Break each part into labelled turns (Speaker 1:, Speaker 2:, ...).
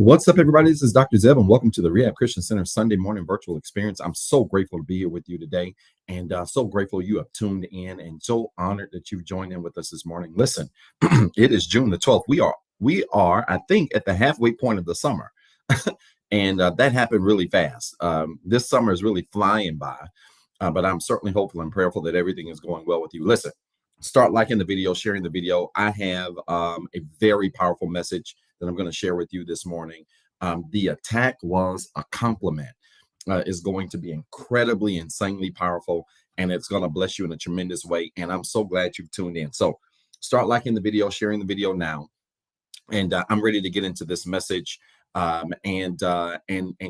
Speaker 1: What's up, everybody? This is Dr. Zeb, and welcome to the Rehab Christian Center Sunday morning virtual experience. I'm so grateful to be here with you today, and so grateful you have tuned in, and so honored that you've joined in with us this morning. Listen, it is June the 12th. We are, I think, at the halfway point of the summer, and that happened really fast. This summer is really flying by, but I'm certainly hopeful and prayerful that everything is going well with you. Listen, start liking the video, sharing the video. I have a very powerful message that I'm going to share with you this morning. The attack was a compliment is going to be incredibly, insanely powerful, and it's going to bless you in a tremendous way. And I'm so glad you've tuned in. So start liking the video, sharing the video now. And I'm ready to get into this message and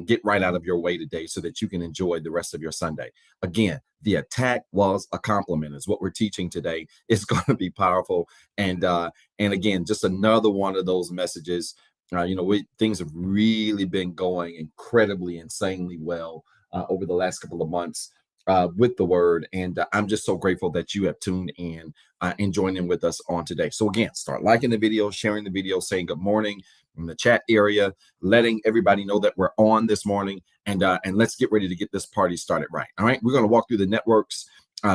Speaker 1: get right out of your way today so that you can enjoy the rest of your Sunday. Again, the attack was a compliment is what we're teaching today. It's going to be powerful. And again, just another one of those messages. Things have really been going incredibly, insanely well over the last couple of months with the word. And I'm just so grateful that you have tuned in and joined in with us on today. So again, start liking the video, sharing the video, saying good morning in the chat area, letting everybody know that we're on this morning, and let's get ready to get this party started right. All right, we're going to walk through the networks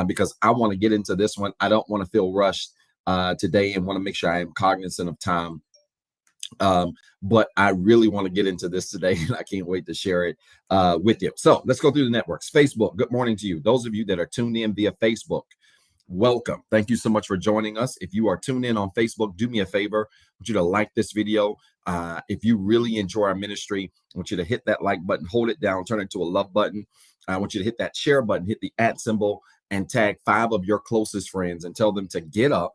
Speaker 1: because I want to get into this one. I don't want to feel rushed today and want to make sure I am cognizant of time. But I really want to get into this today, and I can't wait to share it with you. So let's go through the networks. Facebook, good morning to you. Those of you that are tuned in via Facebook, welcome. Thank you so much for joining us. If you are tuned in on Facebook, do me a favor. I want you to like this video. If you really enjoy our ministry, I want you to hit that like button, hold it down, turn it to a love button. I want you to hit that share button, hit the @ symbol, and tag 5 of your closest friends and tell them to get up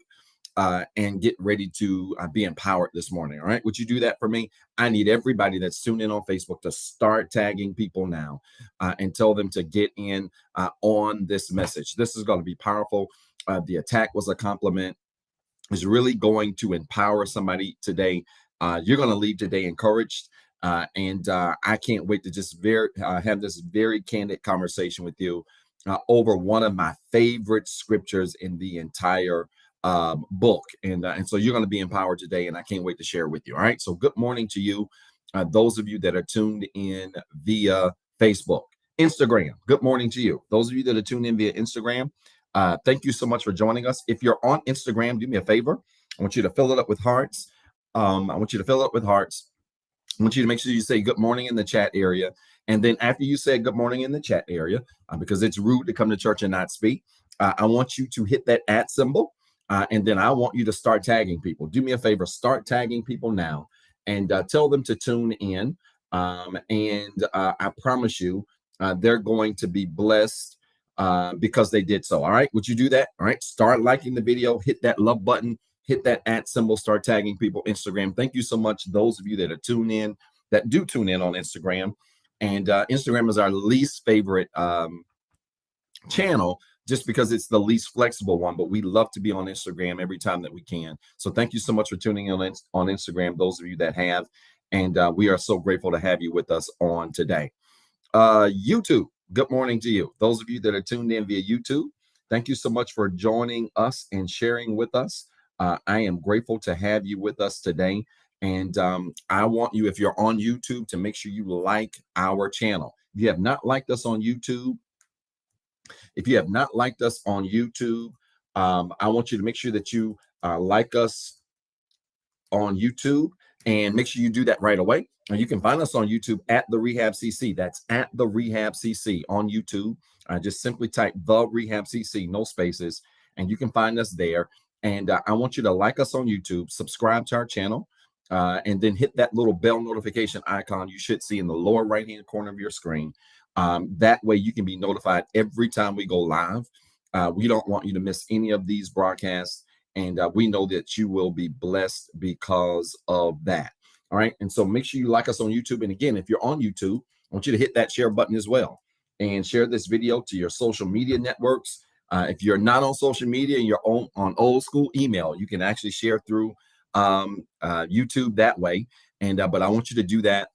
Speaker 1: and get ready to be empowered this morning. All right. Would you do that for me? I need everybody that's tuned in on Facebook to start tagging people now and tell them to get in on this message. This is going to be powerful. The attack was a compliment. It's really going to empower somebody today. You're going to leave today encouraged. And I can't wait to just have this very candid conversation with you over one of my favorite scriptures in the entire book. And so you're going to be empowered today, and I can't wait to share it with you. All right. So good morning to you. Those of you that are tuned in via Facebook, Instagram, good morning to you. Those of you that are tuned in via Instagram, thank you so much for joining us. If you're on Instagram, do me a favor. I want you to fill it up with hearts. I want you to make sure you say good morning in the chat area. And then after you say good morning in the chat area, because it's rude to come to church and not speak, I want you to hit that @ symbol. And then I want you to start tagging people. Do me a favor, start tagging people now and tell them to tune in. I promise you, they're going to be blessed because they did so. All right. Would you do that? All right. Start liking the video, hit that love button, hit that @ symbol, start tagging people. Instagram. Thank you so much. Those of you that are tuned in, that do tune in on Instagram. And Instagram is our least favorite channel, just because it's the least flexible one, but we love to be on Instagram every time that we can. So thank you so much for tuning in on Instagram, those of you that have, and we are so grateful to have you with us on today. YouTube, good morning to you. Those of you that are tuned in via YouTube, thank you so much for joining us and sharing with us. I am grateful to have you with us today. And I want you, if you're on YouTube, to make sure you like our channel. If you have not liked us on YouTube, I want you to make sure that you like us on YouTube, and make sure you do that right away. And you can find us on YouTube at TheREHABCC. That's at TheREHABCC on YouTube. Just simply type TheREHABCC, no spaces, and you can find us there. And I want you to like us on YouTube, subscribe to our channel, and then hit that little bell notification icon you should see in the lower right-hand corner of your screen. That way you can be notified every time we go live. We don't want you to miss any of these broadcasts, and we know that you will be blessed because of that. All right. And so make sure you like us on YouTube. And again, if you're on YouTube, I want you to hit that share button as well and share this video to your social media networks. If you're not on social media and you're on old school email, you can actually share through YouTube that way. And but I want you to do that.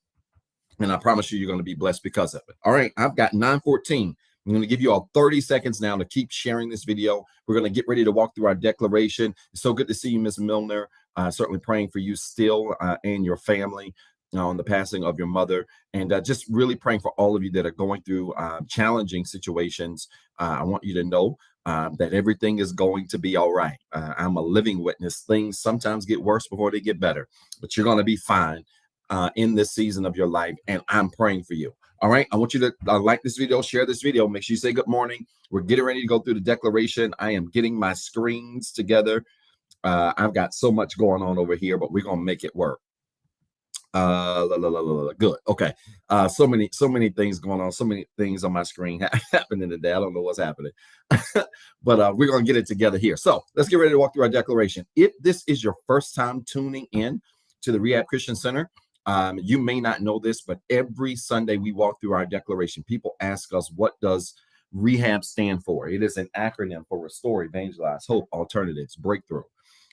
Speaker 1: And I promise you, you're going to be blessed because of it. All right. I've got 9:14. I'm going to give you all 30 seconds now to keep sharing this video. We're going to get ready to walk through our declaration. It's so good to see you, Ms. Milner. Certainly praying for you still and your family. on the passing of your mother, and just really praying for all of you that are going through challenging situations. I want you to know that everything is going to be all right. I'm a living witness. Things sometimes get worse before they get better, but you're going to be fine in this season of your life, and I'm praying for you. All right, I want you to like this video, share this video, make sure you say good morning. We're getting ready to go through the declaration. I am getting my screens together. I've got so much going on over here, but we're going to make it work. Good. Okay. So many things going on, so many things on my screen happening today. I don't know what's happening, but we're going to get it together here. So let's get ready to walk through our declaration. If this is your first time tuning in to the Rehab Christian Center, you may not know this, but every Sunday we walk through our declaration. People ask us, what does REHAB stand for? It is an acronym for Restore, Evangelize, Hope, Alternatives, Breakthrough.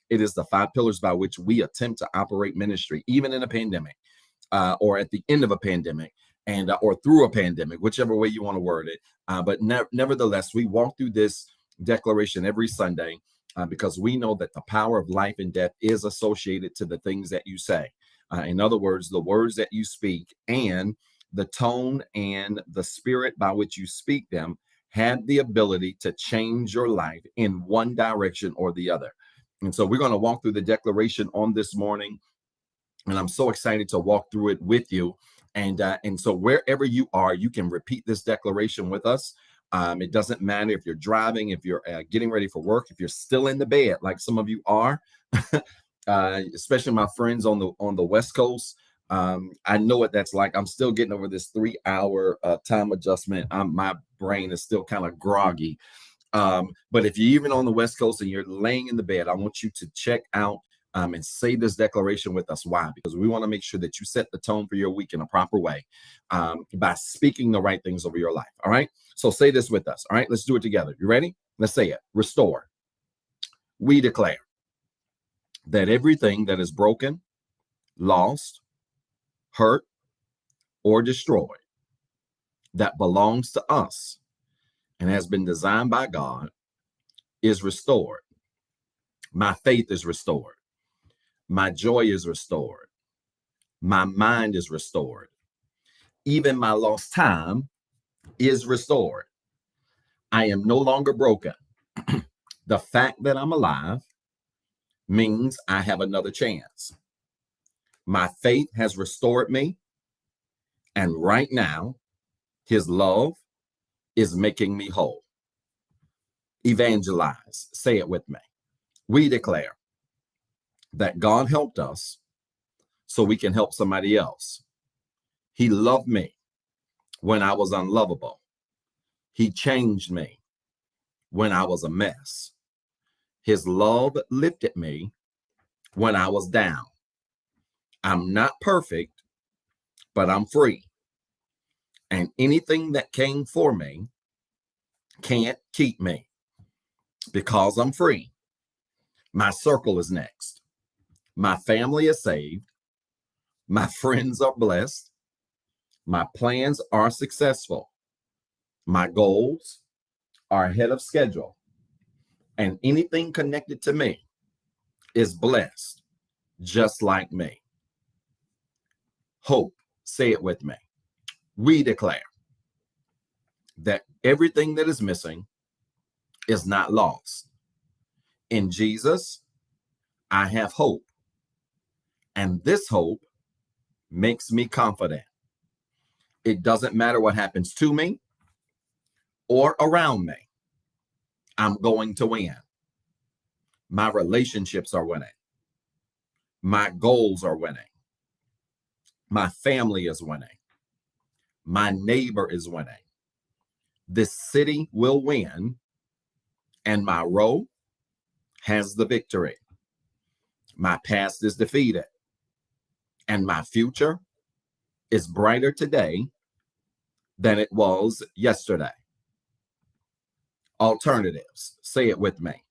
Speaker 1: It is the 5 pillars by which we attempt to operate ministry, even in a pandemic, or at the end of a pandemic, and or through a pandemic, whichever way you want to word it. But nevertheless, we walk through this declaration every Sunday because we know that the power of life and death is associated to the things that you say. In other words, the words that you speak and the tone and the spirit by which you speak them have the ability to change your life in one direction or the other. And so we're going to walk through the declaration on this morning, and I'm so excited to walk through it with you. And so wherever you are, you can repeat this declaration with us. It doesn't matter if you're driving, if you're getting ready for work, if you're still in the bed, like some of you are, especially my friends on the West Coast. I know what that's like. I'm still getting over this 3-hour time adjustment. My brain is still kind of groggy. But if you're even on the West Coast and you're laying in the bed, I want you to check out and say this declaration with us. Why? Because we want to make sure that you set the tone for your week in a proper way by speaking the right things over your life. All right. So say this with us. All right. Let's do it together. You ready? Let's say it. Restore. We declare that everything that is broken, lost, hurt, or destroyed that belongs to us and has been designed by God is restored. My faith is restored. My joy is restored. My mind is restored. Even my lost time is restored. I am no longer broken. The fact that I'm alive means I have another chance. My faith has restored me. And right now, his love is making me whole. Evangelize. Say it with me. We declare that God helped us so we can help somebody else. He loved me when I was unlovable. He changed me when I was a mess. His love lifted me when I was down. I'm not perfect, but I'm free. And anything that came for me can't keep me because I'm free. My circle is next. My family is saved. My friends are blessed. My plans are successful. My goals are ahead of schedule. And anything connected to me is blessed, just like me. Hope. Say it with me. We declare that everything that is missing is not lost. In Jesus, I have hope. And this hope makes me confident. It doesn't matter what happens to me or around me. I'm going to win. My relationships are winning. My goals are winning. My family is winning. My neighbor is winning. This city will win, and my row has the victory. My past is defeated, and my future is brighter today than it was yesterday. Alternatives. Say it with me.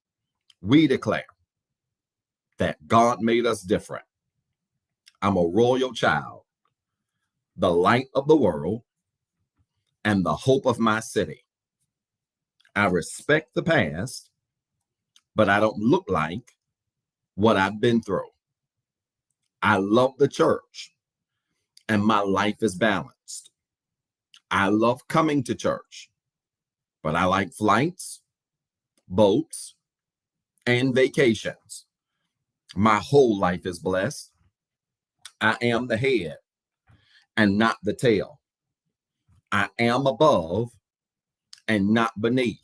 Speaker 1: We declare that God made us different. I'm a royal child, the light of the world, and the hope of my city. I respect the past, but I don't look like what I've been through. I love the church, and my life is balanced. I love coming to church, but I like flights, boats, and vacations. My whole life is blessed. I am the head and not the tail. I am above and not beneath.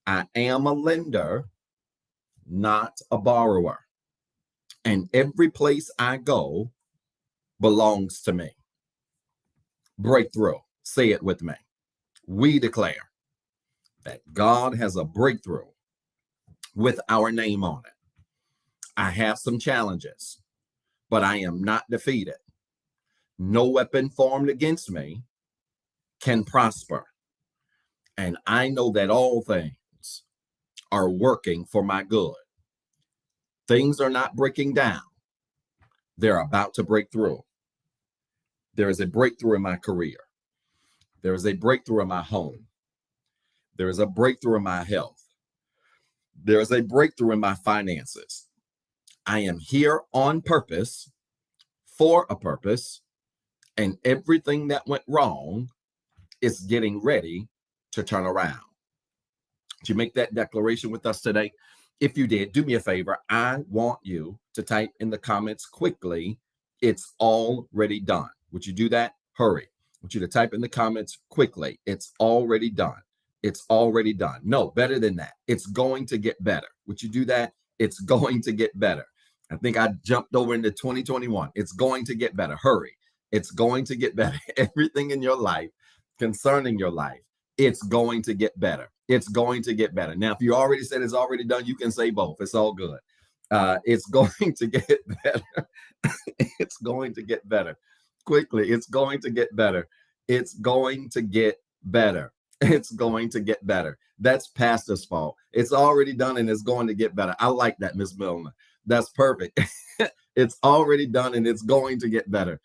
Speaker 1: I am a lender, not a borrower. And every place I go belongs to me. Breakthrough. Say it with me. We declare that God has a breakthrough with our name on it. I have some challenges, but I am not defeated. No weapon formed against me can prosper. And I know that all things are working for my good. Things are not breaking down. They're about to break through. There is a breakthrough in my career. There is a breakthrough in my home. There is a breakthrough in my health. There is a breakthrough in my finances. I am here on purpose, for a purpose, and everything that went wrong is getting ready to turn around. Did you make that declaration with us today? If you did, do me a favor. I want you to type in the comments quickly, "It's already done." Would you do that? Hurry. I want you to type in the comments quickly, "It's already done." It's already done. No, better than that. It's going to get better. Would you do that? It's going to get better. I think I jumped over into 2021. It's going to get better. Hurry. It's going to get better. Everything in your life, concerning your life, it's going to get better. It's going to get better. Now, if you already said it's already done, you can say both. It's all good. It's going to get better. It's going to get better. Quickly, it's going to get better. It's going to get better. It's going to get better. That's Pastor's fault. It's already done and it's going to get better. I like that, Miss Milner. That's perfect. It's already done and it's going to get better.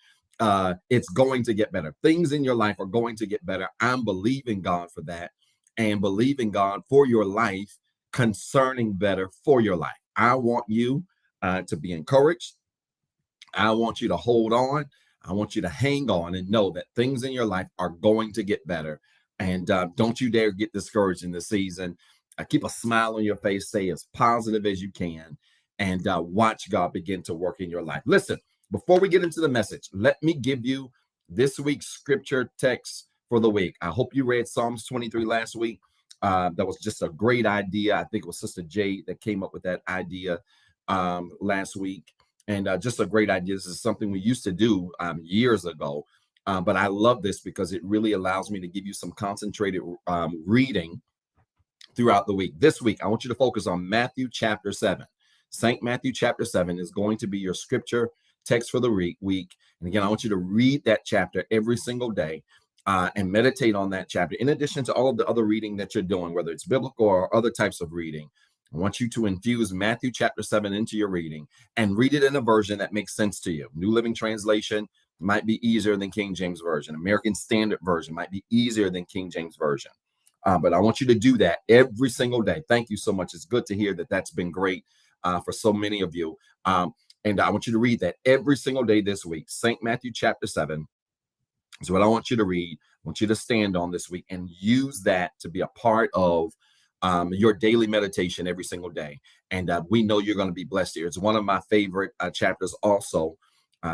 Speaker 1: It's going to get better. Things in your life are going to get better. I'm believing God for that and believing God for your life concerning better for your life. I want you to be encouraged. I want you to hold on. I want you to hang on and know that things in your life are going to get better. And don't you dare get discouraged in this season. Keep a smile on your face. Stay as positive as you can. And watch God begin to work in your life. Listen, before we get into the message, let me give you this week's scripture text for the week. I hope you read Psalms 23 last week. That was just a great idea. I think it was Sister Jade that came up with that idea last week. And just a great idea. This is something we used to do years ago. But I love this because it really allows me to give you some concentrated reading throughout the week. This week, I want you to focus on Matthew chapter 7. St. Matthew chapter 7 is going to be your scripture text for the week. And again, I want you to read that chapter every single day and meditate on that chapter. In addition to all of the other reading that you're doing, whether it's biblical or other types of reading, I want you to infuse Matthew chapter 7 into your reading and read it in a version that makes sense to you. New Living Translation might be easier than King James Version. American Standard Version might be easier than King James Version. But I want you to do that every single day. Thank you so much. It's good to hear that that's been great for so many of you. And I want you to read that every single day this week. St. Matthew chapter 7 is what I want you to read. I want you to stand on this week and use that to be a part of your daily meditation every single day. And we know you're going to be blessed here. It's one of my favorite chapters also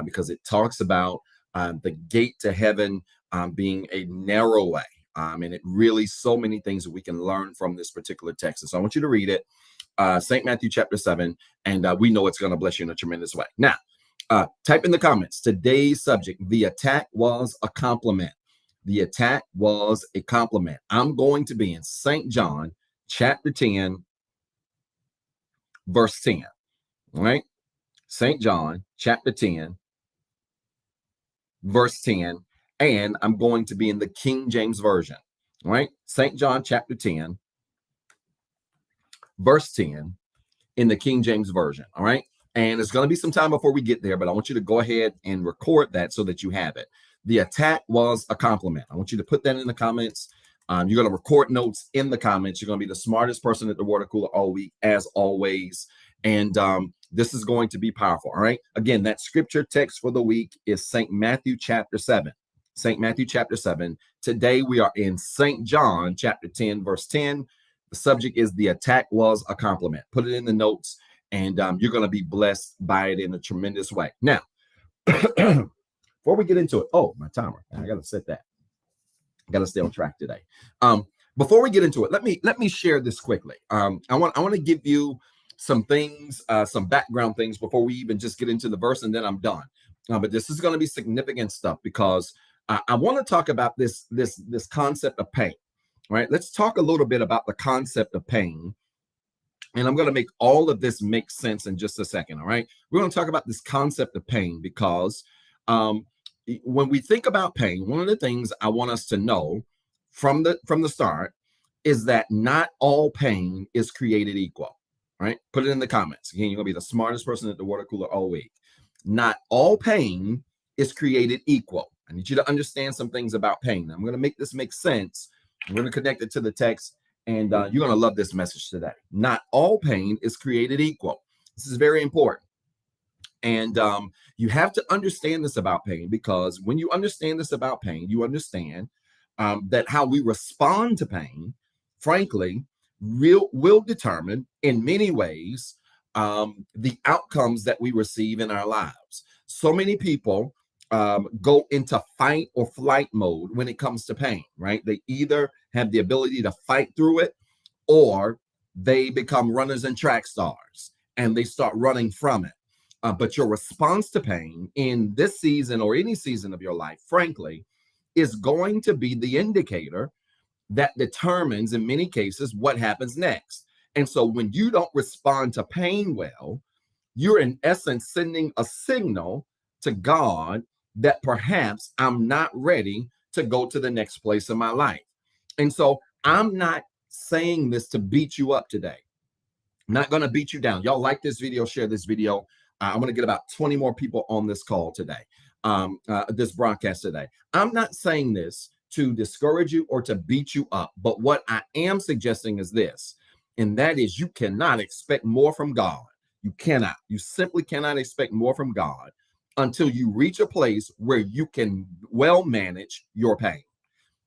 Speaker 1: because it talks about the gate to heaven being a narrow way. And it really so many things that we can learn from this particular text. And so I want you to read it. St. Matthew chapter 7, and we know it's going to bless you in a tremendous way. Now, type in the comments, today's subject, the attack was a compliment. The attack was a compliment. I'm going to be in St. John chapter 10, verse 10, all right? St. John chapter 10, verse 10, and I'm going to be in the King James Version, all right? St. John chapter 10, verse 10 in the King James Version, all right? And it's going to be some time before we get there, but I want you to go ahead and record that so that you have it. The attack was a compliment. I want you to put that in the comments. You're going to record notes in the comments. You're going to be the smartest person at the water cooler all week, as always. And this is going to be powerful. All right. Again, that scripture text for the week is St. Matthew chapter 7. St. Matthew chapter 7. Today we are in St. John chapter 10, verse 10. The subject is the attack was a compliment. Put it in the notes, and you're going to be blessed by it in a tremendous way. Now, before we get into it, oh, my timer. I got to set that. I got to stay on track today. Before we get into it, let me share this quickly. I want to give you some things, some background things before we even just get into the verse, and then I'm done. But this is going to be significant stuff because I want to talk about this concept of pain. Right? Let's talk a little bit about the concept of pain. And I'm going to make all of this make sense in just a second. All right. We're going to talk about this concept of pain because when we think about pain, one of the things I want us to know from the start is that not all pain is created equal. Right? Put it in the comments. Again, you're going to be the smartest person at the water cooler all week. Not all pain is created equal. I need you to understand some things about pain. I'm going to make this make sense. We're going to connect it to the text, and you're going to love this message today. Not all pain is created equal. This is very important. And you have to understand this about pain, because when you understand this about pain, you understand that how we respond to pain, frankly, will determine in many ways the outcomes that we receive in our lives. So many people go into fight or flight mode when it comes to pain, right? They either have the ability to fight through it, or they become runners and track stars and they start running from it. But your response to pain in this season or any season of your life, frankly, is going to be the indicator that determines in many cases what happens next. And so when you don't respond to pain well, you're in essence sending a signal to God that perhaps I'm not ready to go to the next place in my life. And so I'm not saying this to beat you up today. I'm not going to beat you down. Y'all like this video, share this video. I'm going to get about 20 more people on this call today, this broadcast today. I'm not saying this to discourage you or to beat you up, but what I am suggesting is this, and that is you cannot expect more from God. You cannot. You simply cannot expect more from God until you reach a place where you can well manage your pain.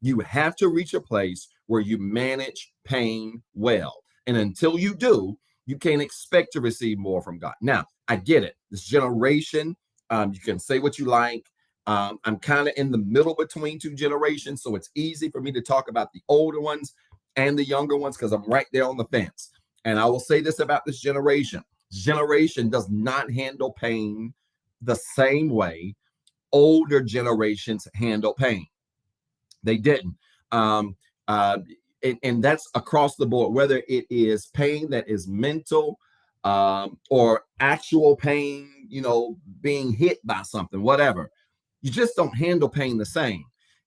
Speaker 1: You have to reach a place where you manage pain well. And until you do, you can't expect to receive more from God. Now, I get it. This generation, you can say what you like. I'm kind of in the middle between two generations, so it's easy for me to talk about the older ones and the younger ones because I'm right there on the fence. And I will say this about this generation. This generation does not handle pain the same way older generations handle pain. They didn't. And that's across the board, whether it is pain that is mental or actual pain, being hit by something, whatever. You just don't handle pain the same.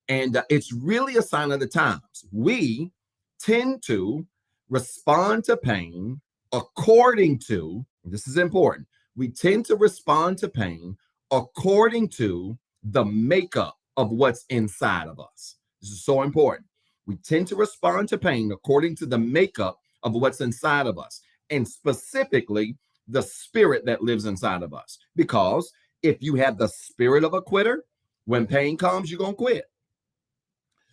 Speaker 1: And it's really a sign of the times. We tend to respond to pain according to, this is important, we tend to respond to pain according to the makeup of what's inside of us. This is so important. We tend to respond to pain according to the makeup of what's inside of us, and specifically the spirit that lives inside of us. Because if you have the spirit of a quitter, when pain comes, you're going to quit.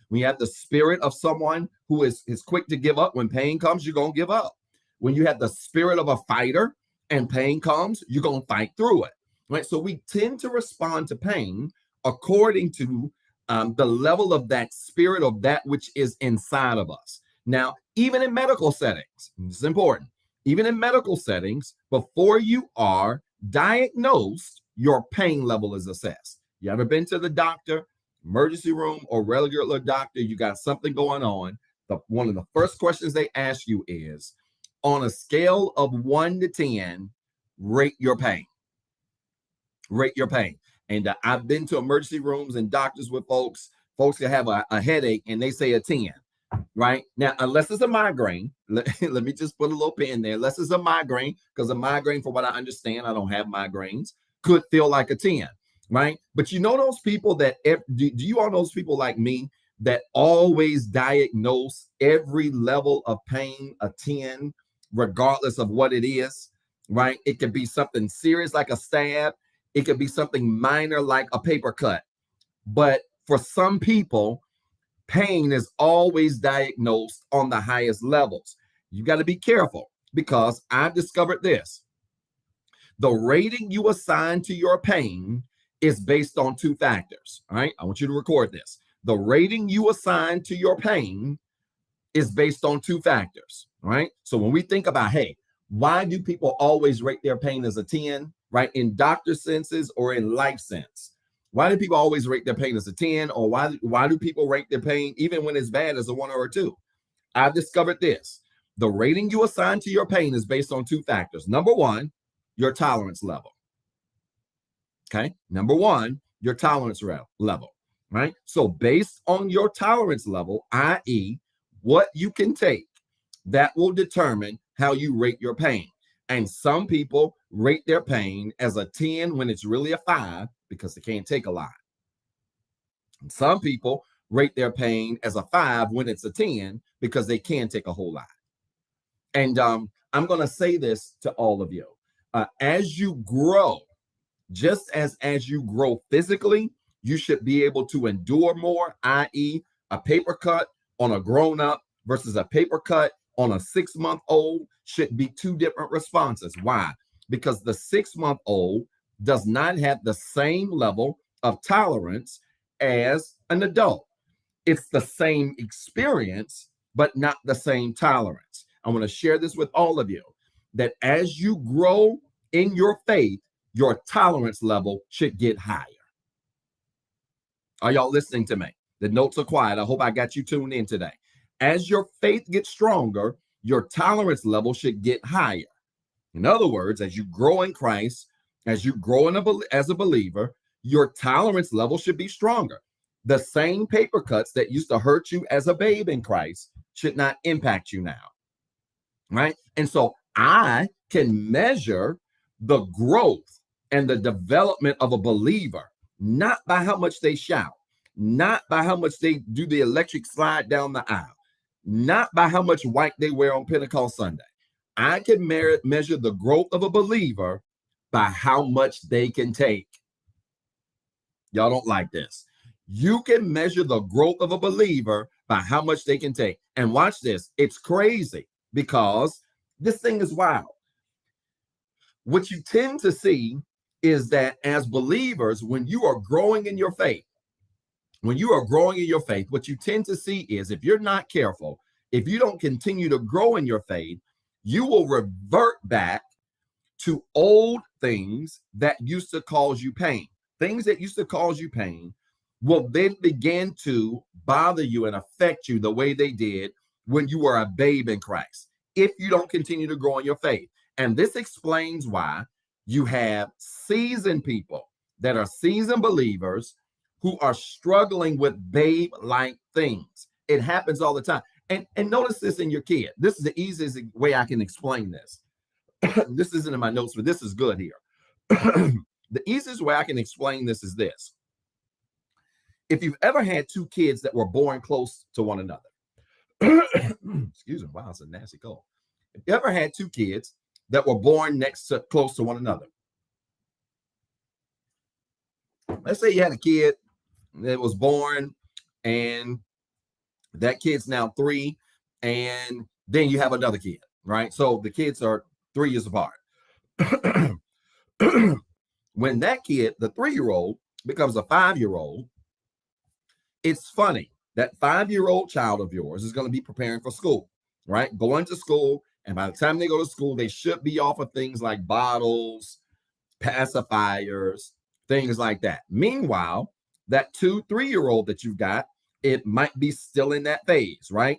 Speaker 1: When you have the spirit of someone who is quick to give up, when pain comes, you're going to give up. When you have the spirit of a fighter and pain comes, you're going to fight through it. Right? So we tend to respond to pain according to the level of that spirit of that which is inside of us. Now, even in medical settings, this is important, even in medical settings, before you are diagnosed, your pain level is assessed. You ever been to the doctor, emergency room, or regular doctor, you got something going on, one of the first questions they ask you is, on a scale of 1 to 10, rate your pain. Rate your pain. And I've been to emergency rooms and doctors with folks that have a headache and they say a 10, right? Now, unless it's a migraine, let me just put a little pin there. Unless it's a migraine, because a migraine, from what I understand, I don't have migraines, could feel like a 10, right? But you know those people that, do you all know those people like me that always diagnose every level of pain a 10, regardless of what it is? right? It could be something serious like a stab. It could be something minor like a paper cut. But for some people, pain is always diagnosed on the highest levels. You got to be careful because I've discovered this. The rating you assign to your pain is based on two factors. All right. I want you to record this. The rating you assign to your pain is based on two factors. All right. So when we think about, hey, why do people always rate their pain as a 10, right? In doctor senses or in life sense? Why do people always rate their pain as a 10? Or why do people rate their pain even when it's bad as a 1 or a 2? I've discovered this. The rating you assign to your pain is based on two factors. Number one, your tolerance level. Okay. Number one, your tolerance level, right? So based on your tolerance level, i.e., what you can take, that will determine how you rate your pain. And some people rate their pain as a 10 when it's really a 5 because they can't take a lot. And some people rate their pain as a 5 when it's a 10 because they can take a whole lot. And I'm going to say this to all of you. As you grow, just as you grow physically, you should be able to endure more, i.e., a paper cut on a grown-up versus a paper cut on a 6-month-old should be two different responses. Why? Because the 6-month-old does not have the same level of tolerance as an adult. It's the same experience, but not the same tolerance. I want to share this with all of you, that as you grow in your faith, your tolerance level should get higher. Are y'all listening to me? The notes are quiet. I hope I got you tuned in today. As your faith gets stronger, your tolerance level should get higher. In other words, as you grow in Christ, as you grow as a believer, your tolerance level should be stronger. The same paper cuts that used to hurt you as a babe in Christ should not impact you now, right? And so I can measure the growth and the development of a believer, not by how much they shout, not by how much they do the electric slide down the aisle, not by how much white they wear on Pentecost Sunday. I can measure the growth of a believer by how much they can take. Y'all don't like this. You can measure the growth of a believer by how much they can take. And watch this. It's crazy because this thing is wild. What you tend to see is that as believers, when you are growing in your faith, what you tend to see is if you're not careful, if you don't continue to grow in your faith, you will revert back to old things that used to cause you pain. Things that used to cause you pain will then begin to bother you and affect you the way they did when you were a babe in Christ, if you don't continue to grow in your faith. And this explains why you have seasoned people that are seasoned believers who are struggling with babe-like things. It happens all the time. And notice this in your kid. This is the easiest way I can explain this. This isn't in my notes, but this is good here. The easiest way I can explain this is this. If you've ever had two kids that were born close to one another, excuse me, wow, it's a nasty cold. If you ever had two kids that were born close to one another, let's say you had a kid that was born and that kid's now 3, and then you have another kid, right? So the kids are 3 years apart. When that kid, the 3-year-old, becomes a 5-year-old, it's funny. That 5-year-old child of yours is going to be preparing for school, right? Going to school. And by the time they go to school, they should be off of things like bottles, pacifiers, things like that. Meanwhile, that 2-3-year-old that you've got, it might be still in that phase, right?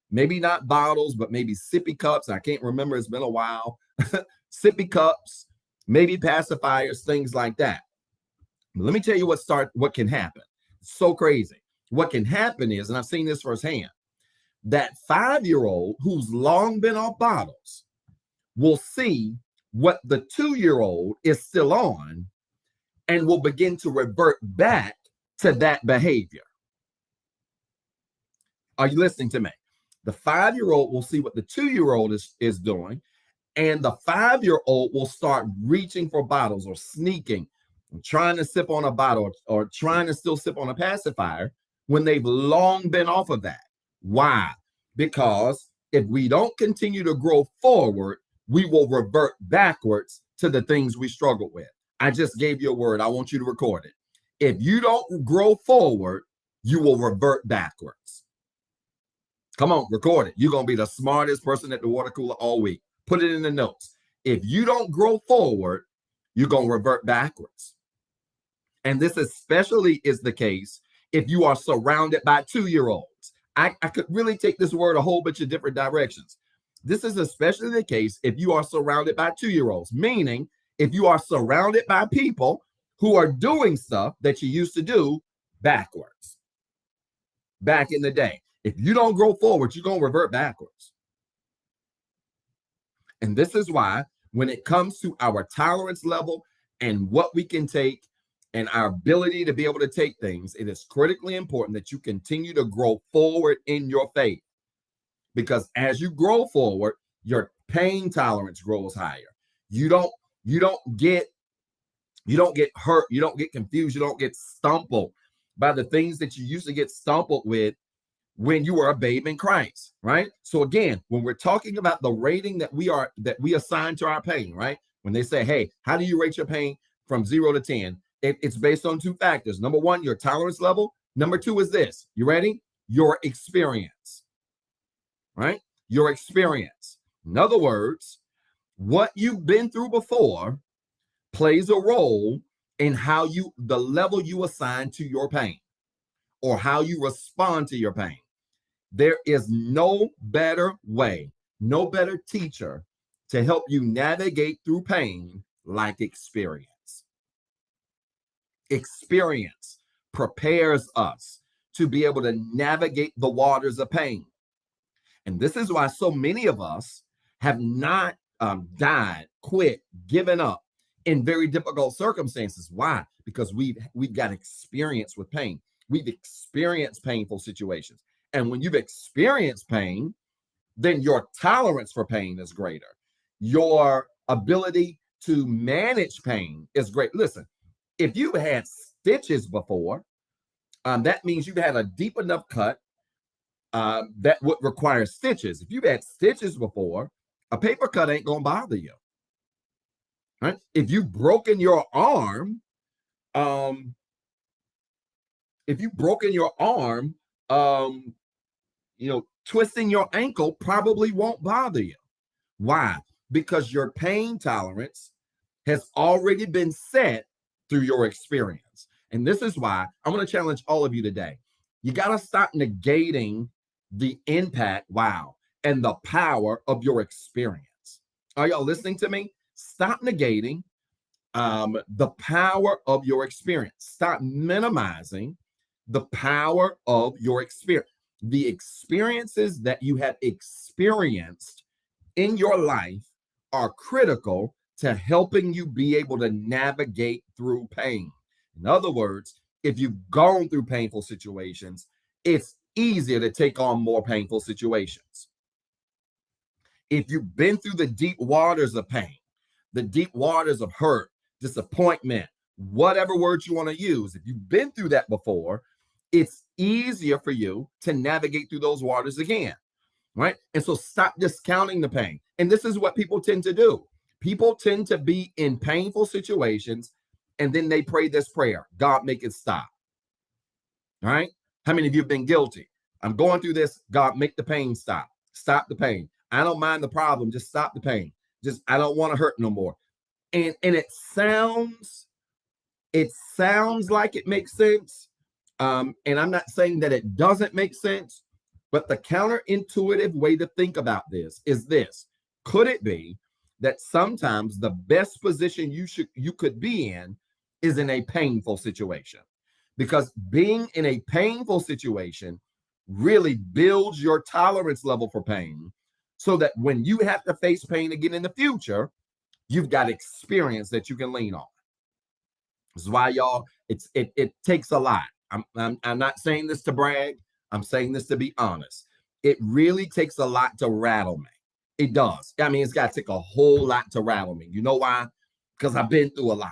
Speaker 1: Maybe not bottles, but maybe sippy cups. I can't remember. It's been a while. Sippy cups, maybe pacifiers, things like that. But let me tell you what can happen. It's so crazy. What can happen is, and I've seen this firsthand, that 5-year-old who's long been off bottles will see what the 2-year-old is still on and will begin to revert back to that behavior. Are you listening to me? The 5-year-old will see what the 2-year-old is doing, And the 5-year-old will start reaching for bottles or sneaking and trying to sip on a bottle or trying to still sip on a pacifier when they've long been off of that. Why? Because if we don't continue to grow forward, we will revert backwards to the things we struggle with. I just gave you a word. I want you to record it. If you don't grow forward, you will revert backwards. Come on, record it. You're going to be the smartest person at the water cooler all week. Put it in the notes. If you don't grow forward, you're going to revert backwards. And this especially is the case if you are surrounded by 2-year-olds. I could really take this word a whole bunch of different directions. This is especially the case if you are surrounded by 2-year-olds, meaning if you are surrounded by people who are doing stuff that you used to do backwards. Back in the day. If you don't grow forward, you're going to revert backwards. And this is why when it comes to our tolerance level and what we can take and our ability to be able to take things, it is critically important that you continue to grow forward in your faith. Because as you grow forward, your pain tolerance grows higher. You don't get hurt, you don't get confused, you don't get stumbled by the things that you used to get stumbled with when you were a babe in Christ, right? So again, when we're talking about the rating that we assign to our pain, right? When they say, hey, how do you rate your pain from 0 to 10? It's based on 2 factors. Number 1, your tolerance level. Number 2 is this. You ready? Your experience, right? Your experience. In other words, what you've been through before plays a role in the level you assign to your pain or how you respond to your pain. There is no better way, no better teacher to help you navigate through pain like experience. Experience prepares us to be able to navigate the waters of pain. And this is why so many of us have not died, quit, given up in very difficult circumstances. Why? Because we've got experience with pain. We've experienced painful situations. And when you've experienced pain, then your tolerance for pain is greater. Your ability to manage pain is great. Listen, if you've had stitches before, that means you've had a deep enough cut that would require stitches. If you've had stitches before, a paper cut ain't going to bother you. Right? If you've broken your arm, twisting your ankle probably won't bother you. Why? Because your pain tolerance has already been set through your experience. And this is why I'm going to challenge all of you today. You got to stop negating the impact, and the power of your experience. Are y'all listening to me? Stop negating the power of your experience. Stop minimizing the power of your experience. The experiences that you have experienced in your life are critical to helping you be able to navigate through pain. In other words, if you've gone through painful situations, it's easier to take on more painful situations. If you've been through the deep waters of pain, the deep waters of hurt, disappointment, whatever words you want to use, if you've been through that before, it's easier for you to navigate through those waters again, right? And so stop discounting the pain. And this is what people tend to do. People tend to be in painful situations, and then they pray this prayer: God, make it stop. All right? How many of you have been guilty? I'm going through this. God, make the pain stop. Stop the pain. I don't mind the problem. Just stop the pain. I don't want to hurt no more. And it sounds like it makes sense. And I'm not saying that it doesn't make sense, but the counterintuitive way to think about this is this. Could it be that sometimes the best position you could be in is in a painful situation? Because being in a painful situation really builds your tolerance level for pain, so that when you have to face pain again in the future, you've got experience that you can lean on. This is why, y'all, it takes a lot. I'm not saying this to brag. I'm saying this to be honest. It really takes a lot to rattle me. It does. I mean, it's got to take a whole lot to rattle me. You know why? Because I've been through a lot.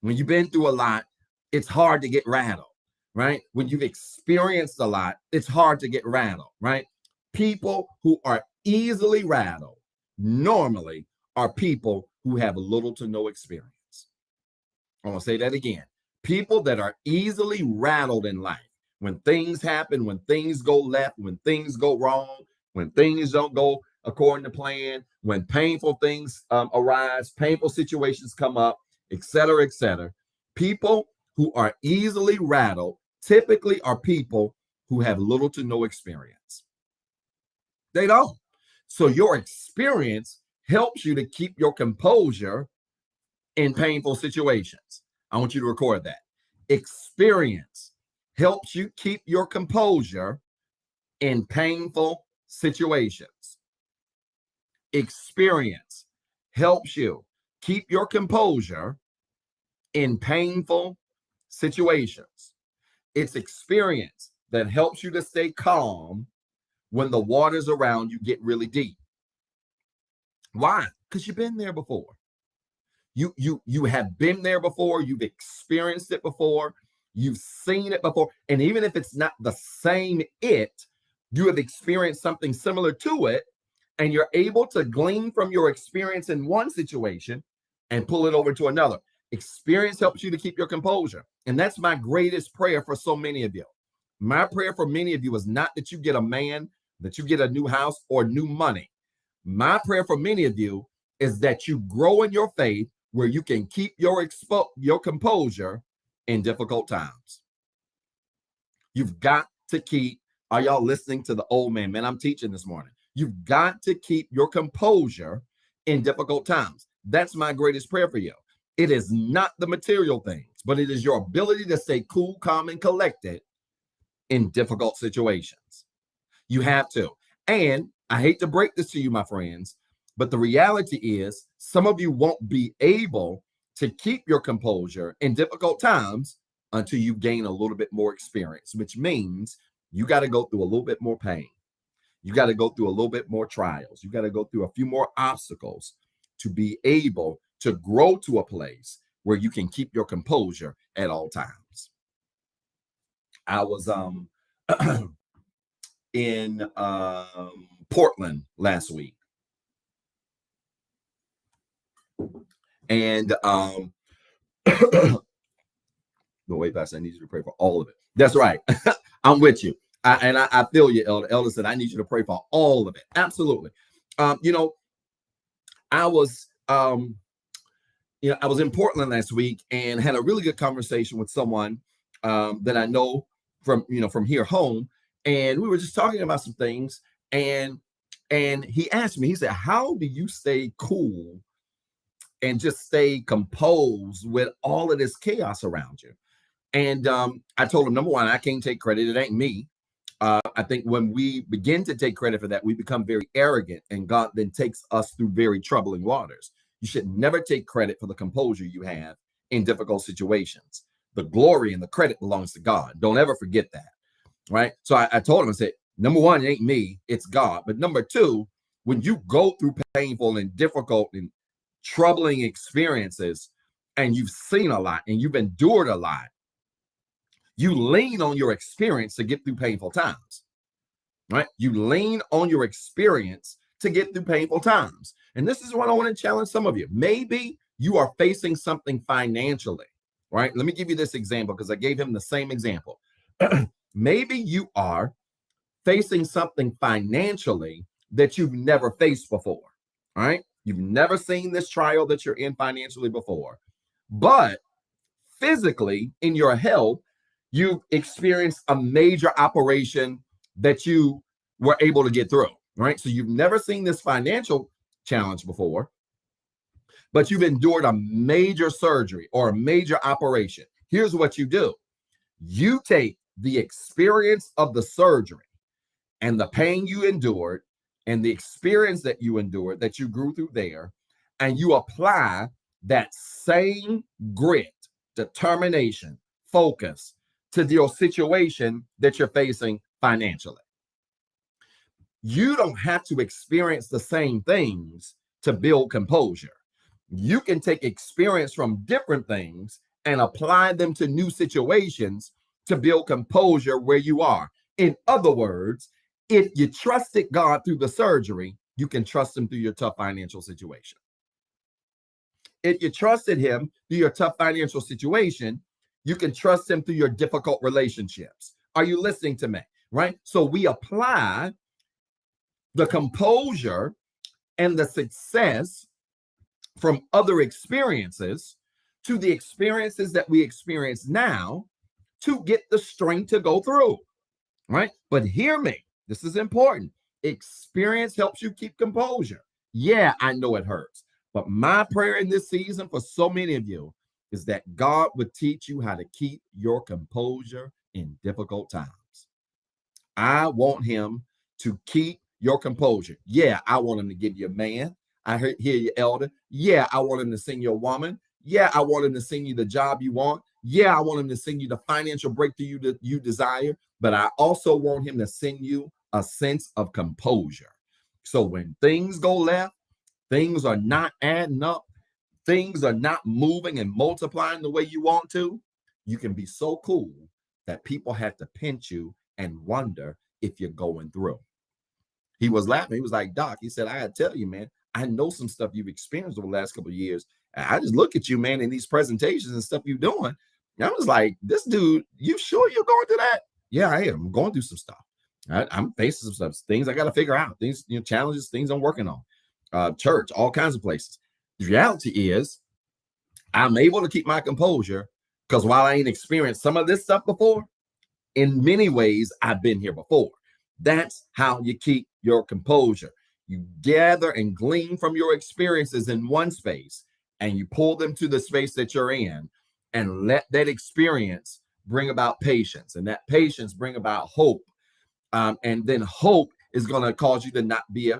Speaker 1: When you've been through a lot, it's hard to get rattled, right? When you've experienced a lot, it's hard to get rattled, right? People who are easily rattled normally are people who have little to no experience. I'm going to say that again. People that are easily rattled in life, when things happen, when things go left, when things go wrong, when things don't go according to plan, when painful things arise, painful situations come up, etc., etc. People who are easily rattled typically are people who have little to no experience. They don't. So your experience helps you to keep your composure in painful situations. I want you to record that. Experience helps you keep your composure in painful situations. Experience helps you keep your composure in painful situations. It's experience that helps you to stay calm when the waters around you get really deep. Why? Because you've been there before. You have been there before. You've experienced it before. You've seen it before. And even if it's not the same you have experienced something similar to it, and you're able to glean from your experience in one situation and pull it over to another. Experience helps you to keep your composure. And that's my greatest prayer for so many of you. My prayer for many of you is not that you get a man, that you get a new house or new money. My prayer for many of you is that you grow in your faith where you can keep your composure in difficult times. You've got to keep, are y'all listening to the old man? Man, I'm teaching this morning. You've got to keep your composure in difficult times. That's my greatest prayer for you. It is not the material things, but it is your ability to stay cool, calm, and collected in difficult situations. You have to. And I hate to break this to you, my friends, but the reality is some of you won't be able to keep your composure in difficult times until you gain a little bit more experience, which means you got to go through a little bit more pain. You got to go through a little bit more trials. You got to go through a few more obstacles to be able to grow to a place where you can keep your composure at all times. I was in Portland last week. And no, wait, Pastor, I need you to pray for all of it. That's right. I'm with you. I feel you, Elder. Elder said, I need you to pray for all of it. Absolutely. I was in Portland last week and had a really good conversation with someone that I know from here home. And we were just talking about some things. And he asked me, he said, how do you stay cool and just stay composed with all of this chaos around you? And I told him, number one, I can't take credit. It ain't me. I think when we begin to take credit for that, we become very arrogant, and God then takes us through very troubling waters. You should never take credit for the composure you have in difficult situations. The glory and the credit belongs to God. Don't ever forget that, right? So I told him, I said, number one, it ain't me, it's God. But number two, when you go through painful and difficult and troubling experiences, and you've seen a lot and you've endured a lot, you lean on your experience to get through painful times, right? You lean on your experience to get through painful times. And this is what I want to challenge some of you. Maybe you are facing something financially, right? Let me give you this example because I gave him the same example. Maybe you are facing something financially that you've never faced before, right? You've never seen this trial that you're in financially before, but physically in your health, you've experienced a major operation that you were able to get through, right? So you've never seen this financial challenge before, but you've endured a major surgery or a major operation. Here's what you do. You take the experience of the surgery and the pain you endured and the experience that you endured, that you grew through there, and you apply that same grit, determination, focus to your situation that you're facing financially. You don't have to experience the same things to build composure. You can take experience from different things and apply them to new situations to build composure where you are. In other words, if you trusted God through the surgery, you can trust him through your tough financial situation. If you trusted him through your tough financial situation, you can trust him through your difficult relationships. Are you listening to me? Right? So we apply the composure and the success from other experiences to the experiences that we experience now to get the strength to go through, right? But hear me, this is important. Experience helps you keep composure. Yeah, I know it hurts, but my prayer in this season for so many of you is that God would teach you how to keep your composure in difficult times. I want him to keep your composure. Yeah, I want him to give you a man. I hear you, elder. Yeah, I want him to send you a woman. Yeah, I want him to send you the job you want. Yeah, I want him to send you the financial breakthrough you desire. But I also want him to send you a sense of composure. So when things go left, things are not adding up, things are not moving and multiplying the way you want to, you can be so cool that people have to pinch you and wonder if you're going through. He was laughing. He was like, Doc, he said, I gotta tell you, man, I know some stuff you've experienced over the last couple of years. I just look at you, man, in these presentations and stuff you're doing. And I was like, this dude, you sure you're going through that? Yeah, I am. I'm going through some stuff. I'm facing some stuff, things I got to figure out, things, challenges, things I'm working on, church, all kinds of places. The reality is I'm able to keep my composure because while I ain't experienced some of this stuff before, in many ways, I've been here before. That's how you keep your composure. You gather and glean from your experiences in one space, and you pull them to the space that you're in, and let that experience bring about patience, and that patience bring about hope. And then hope is going to cause you to not be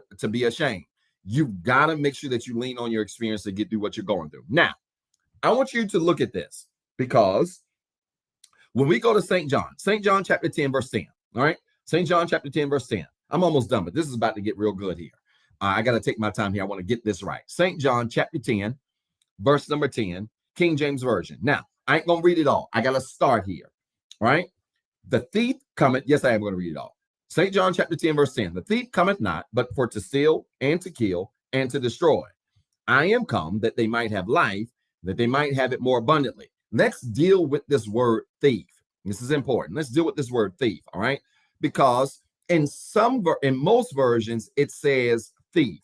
Speaker 1: ashamed. You've got to make sure that you lean on your experience to get through what you're going through. Now, I want you to look at this, because when we go to St. John chapter 10, verse 10, all right? St. John chapter 10, verse 10. I'm almost done, but this is about to get real good here. I got to take my time here. I want to get this right. St. John chapter 10, verse number 10, King James Version. Now, I ain't going to read it all. I got to start here, all right? The thief cometh. Yes, I am going to read it all. St. John chapter 10, verse 10. The thief cometh not, but for to steal and to kill and to destroy. I am come that they might have life, that they might have it more abundantly. Let's deal with this word thief. This is important. Let's deal with this word thief, all right? Because in most versions, it says thief.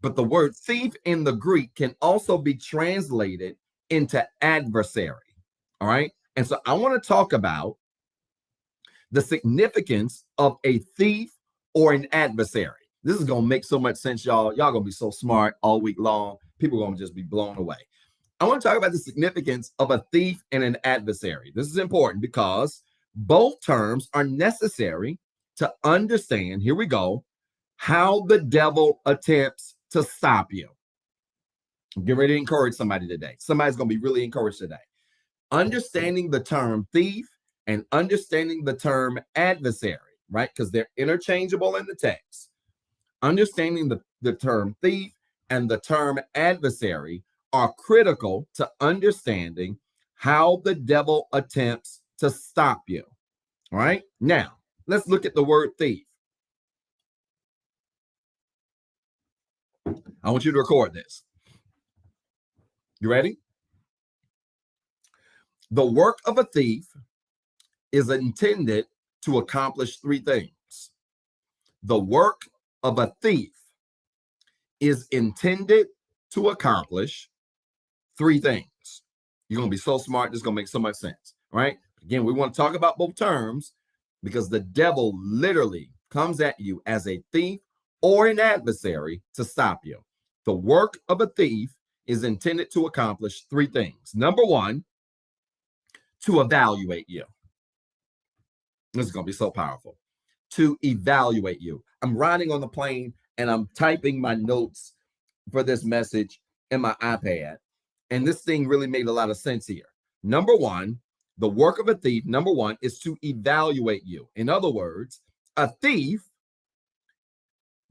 Speaker 1: But the word thief in the Greek can also be translated into adversary, all right? And so I want to talk about the significance of a thief or an adversary. This is going to make so much sense, y'all. Y'all going to be so smart all week long. People are going to just be blown away. I want to talk about the significance of a thief and an adversary. This is important because both terms are necessary to understand, here we go, how the devil attempts to stop you. Get ready to encourage somebody today. Somebody's going to be really encouraged today. Understanding the term thief and understanding the term adversary, right? Because they're interchangeable in the text. Understanding the term thief and the term adversary are critical to understanding how the devil attempts to stop you. All right. Now, let's look at the word thief. I want you to record this. You ready? The work of a thief is intended to accomplish three things. The work of a thief is intended to accomplish three things. You're going to be so smart. This is going to make so much sense, right? Again, we want to talk about both terms because the devil literally comes at you as a thief or an adversary to stop you. The work of a thief is intended to accomplish three things. Number one, to evaluate you. This is going to be so powerful. To evaluate you. I'm riding on the plane and I'm typing my notes for this message in my iPad. And this thing really made a lot of sense here. Number one, the work of a thief, number one, is to evaluate you. In other words, a thief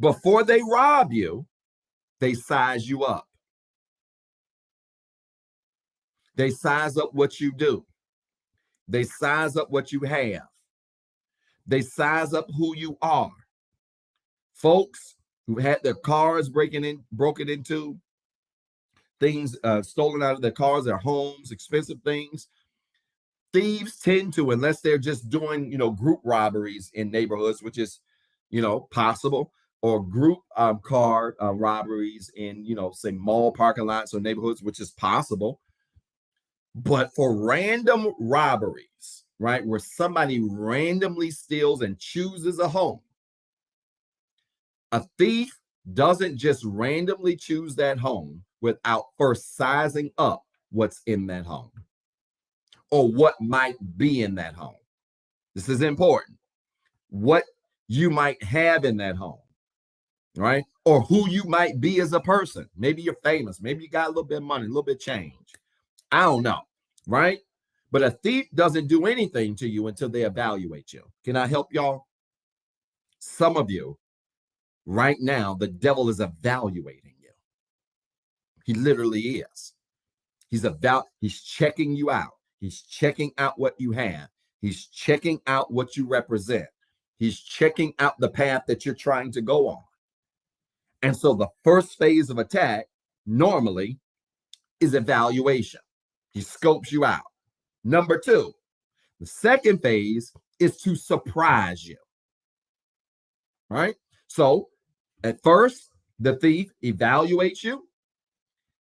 Speaker 1: Before they rob you, they size you up. They size up what you do. They size up what you have. They size up who you are. Folks who had their cars broken into, things stolen out of their cars, their homes, expensive things. Thieves tend to, unless they're just doing, group robberies in neighborhoods, which is, possible, or group car robberies in, say mall parking lots or neighborhoods, which is possible. But for random robberies, right, where somebody randomly steals and chooses a home, a thief doesn't just randomly choose that home without first sizing up what's in that home or what might be in that home. This is important. What you might have in that home, right? Or who you might be as a person. Maybe you're famous. Maybe you got a little bit of money, a little bit of change. I don't know, right? But a thief doesn't do anything to you until they evaluate you. Can I help y'all? Some of you, right now, the devil is evaluating you. He literally is. He's checking you out. He's checking out what you have. He's checking out what you represent. He's checking out the path that you're trying to go on. And so the first phase of attack normally is evaluation. He scopes you out. Number two, the second phase is to surprise you. Right? So at first, the thief evaluates you.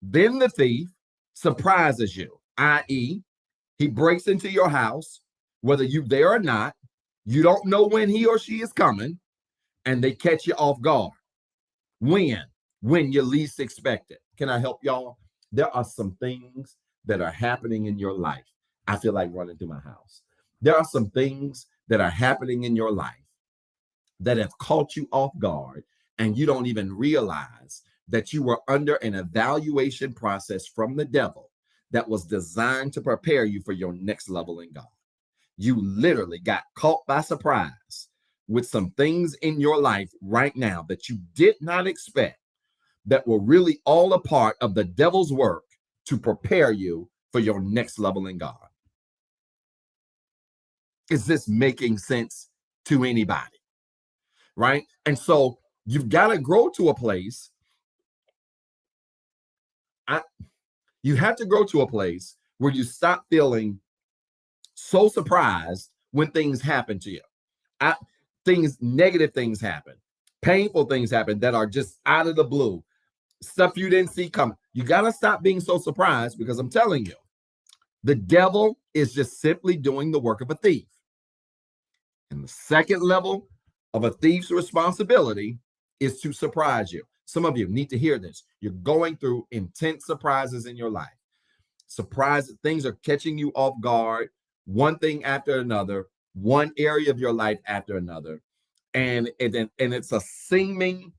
Speaker 1: Then the thief surprises you, i.e., he breaks into your house, whether you're there or not. You don't know when he or she is coming, and they catch you off guard. When you least expect it. Can I help y'all? There are some things that are happening in your life. I feel like running through my house. There are some things that are happening in your life that have caught you off guard, and you don't even realize that you were under an evaluation process from the devil that was designed to prepare you for your next level in God. You literally got caught by surprise with some things in your life right now that you did not expect, that were really all a part of the devil's work to prepare you for your next level in God. Is this making sense to anybody? Right? And so you've got to grow to a place. You have to grow to a place where you stop feeling so surprised when things happen to you. Negative things happen, painful things happen that are just out of the blue, stuff you didn't see coming. You got to stop being so surprised, because I'm telling you, the devil is just simply doing the work of a thief. And the second level of a thief's responsibility is to surprise you. Some of you need to hear this. You're going through intense surprises in your life. Things are catching you off guard, one thing after another, one area of your life after another. And it's a seeming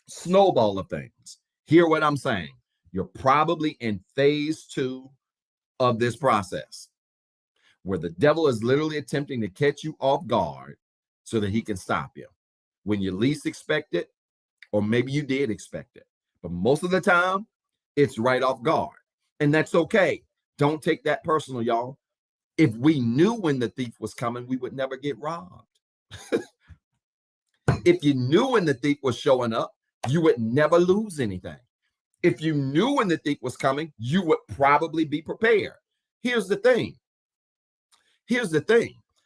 Speaker 1: snowball of things. Hear what I'm saying. You're probably in phase 2 of this process, where the devil is literally attempting to catch you off guard so that he can stop you when you least expect it, or maybe you did expect it. But most of the time, it's right off guard. And that's okay. Don't take that personal, y'all. If we knew when the thief was coming, we would never get robbed. If you knew when the thief was showing up, you would never lose anything. If you knew when the thief was coming, you would probably be prepared. Here's the thing.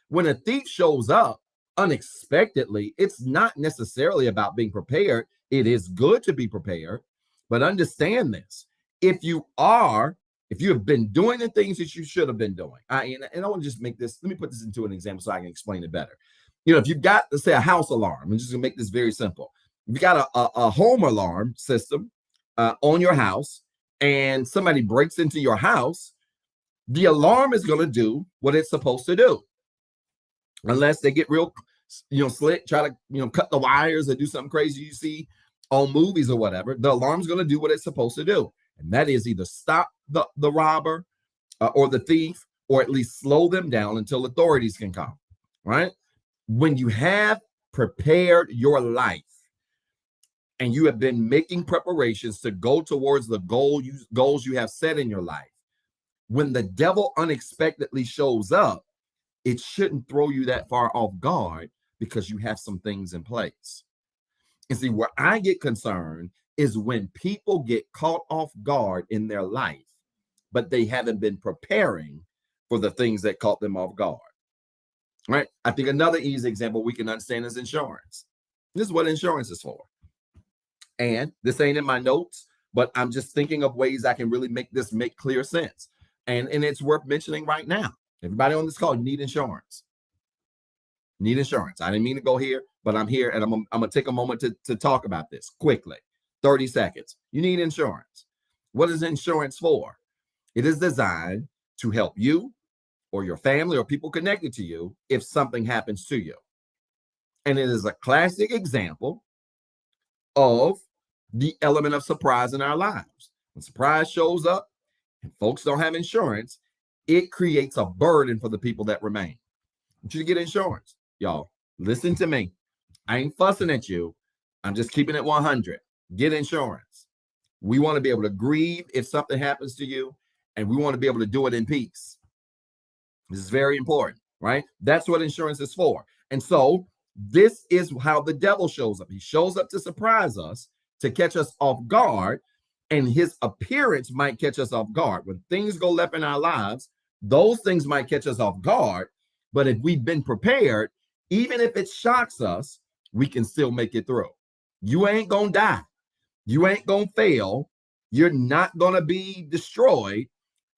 Speaker 1: When a thief shows up unexpectedly, it's not necessarily about being prepared. It is good to be prepared, but understand this. If you have been doing the things that you should have been doing, and I want to just let me put this into an example so I can explain it better. If you've got, let's say, a house alarm, I'm just gonna make this very simple. If you got a home alarm system on your house, and somebody breaks into your house, the alarm is going to do what it's supposed to do, unless they get real, slick, try to, cut the wires or do something crazy you see on movies or whatever. The alarm's going to do what it's supposed to do, and that is either stop the robber or the thief, or at least slow them down until authorities can come. Right? When you have prepared your life and you have been making preparations to go towards the goals you have set in your life, when the devil unexpectedly shows up, it shouldn't throw you that far off guard because you have some things in place. And see, where I get concerned is when people get caught off guard in their life, but they haven't been preparing for the things that caught them off guard. Right? I think another easy example we can understand is insurance. This is what insurance is for. And this ain't in my notes, but I'm just thinking of ways I can really make this make clear sense. And it's worth mentioning right now. Everybody on this call, you need insurance. Need insurance. I didn't mean to go here, but I'm here, and I'm going to take a moment to talk about this quickly. 30 seconds. You need insurance. What is insurance for? It is designed to help you or your family or people connected to you if something happens to you. And it is a classic example of the element of surprise in our lives. When surprise shows up and folks don't have insurance, it creates a burden for the people that remain. I want you to get insurance. Y'all, listen to me. I ain't fussing at you. I'm just keeping it 100. Get insurance. We want to be able to grieve if something happens to you, and we want to be able to do it in peace. This is very important, right? That's what insurance is for. And so this is how the devil shows up. He shows up to surprise us, to catch us off guard, and his appearance might catch us off guard. When things go left in our lives, those things might catch us off guard. But if we've been prepared, even if it shocks us, we can still make it through. You ain't gonna die. You ain't gonna fail. You're not gonna be destroyed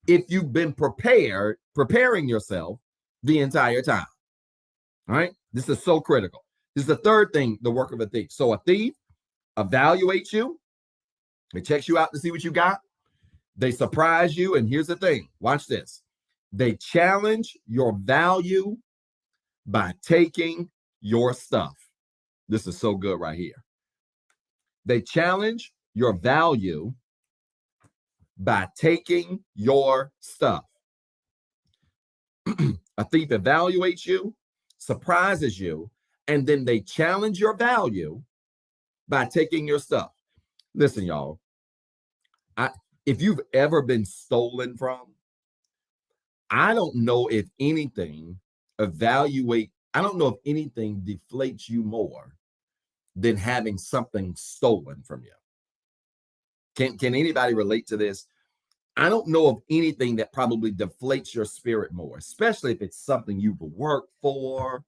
Speaker 1: if you've been preparing yourself the entire time. All right? This is so critical. This is the third thing, the work of a thief. So a thief evaluates you. It checks you out to see what you got. They surprise you. And here's the thing. Watch this. They challenge your value by taking your stuff. This is so good right here. They challenge your value by taking your stuff. A thief evaluates you, surprises you, and then they challenge your value by taking your stuff. Listen, y'all, if you've ever been stolen from, I don't know if anything deflates you more than having something stolen from you. Can anybody relate to this? I don't know of anything that probably deflates your spirit more, especially if it's something you've worked for,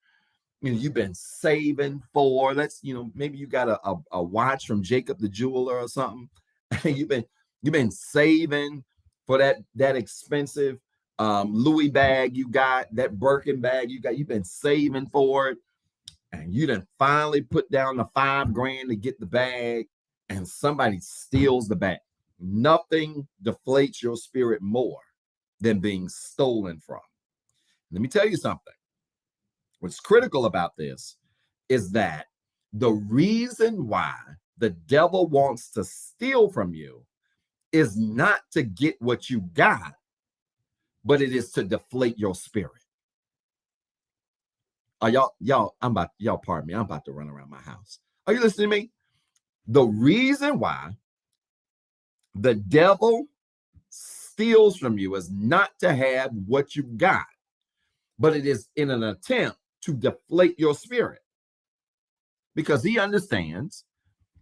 Speaker 1: you've been saving for. Maybe you got a watch from Jacob the jeweler or something. you've been saving for that expensive Louis bag you got, that Birkin bag you got. You've been saving for it, and you done finally put down the $5,000 to get the bag, and somebody steals the bag. Nothing deflates your spirit more than being stolen from. Let me tell you something. What's critical about this is that the reason why the devil wants to steal from you is not to get what you got, but it is to deflate your spirit. Pardon me, I'm about to run around my house. Are you listening to me? The reason why the devil steals from you is not to have what you got, but it is in an attempt to deflate your spirit, because he understands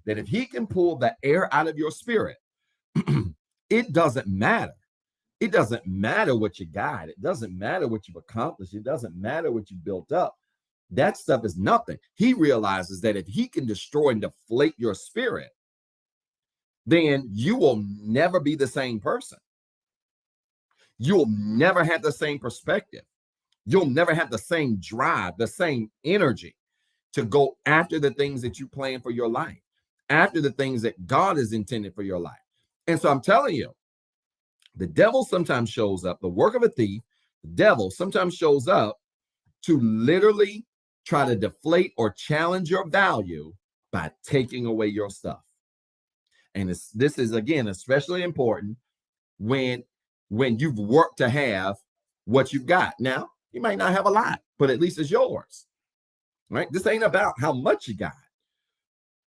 Speaker 1: that if he can pull the air out of your spirit, it doesn't matter. It doesn't matter what you got. It doesn't matter what you've accomplished. It doesn't matter what you built up. That stuff is nothing. He realizes that if he can destroy and deflate your spirit, then you will never be the same person. You'll never have the same perspective. You'll never have the same drive, the same energy to go after the things that you plan for your life, after the things that God has intended for your life. And so I'm telling you, the devil sometimes shows up, the work of a thief, the devil sometimes shows up to literally try to deflate or challenge your value by taking away your stuff. And this is, again, especially important when you've worked to have what you've got. Now, you might not have a lot, but at least it's yours, right? This ain't about how much you got.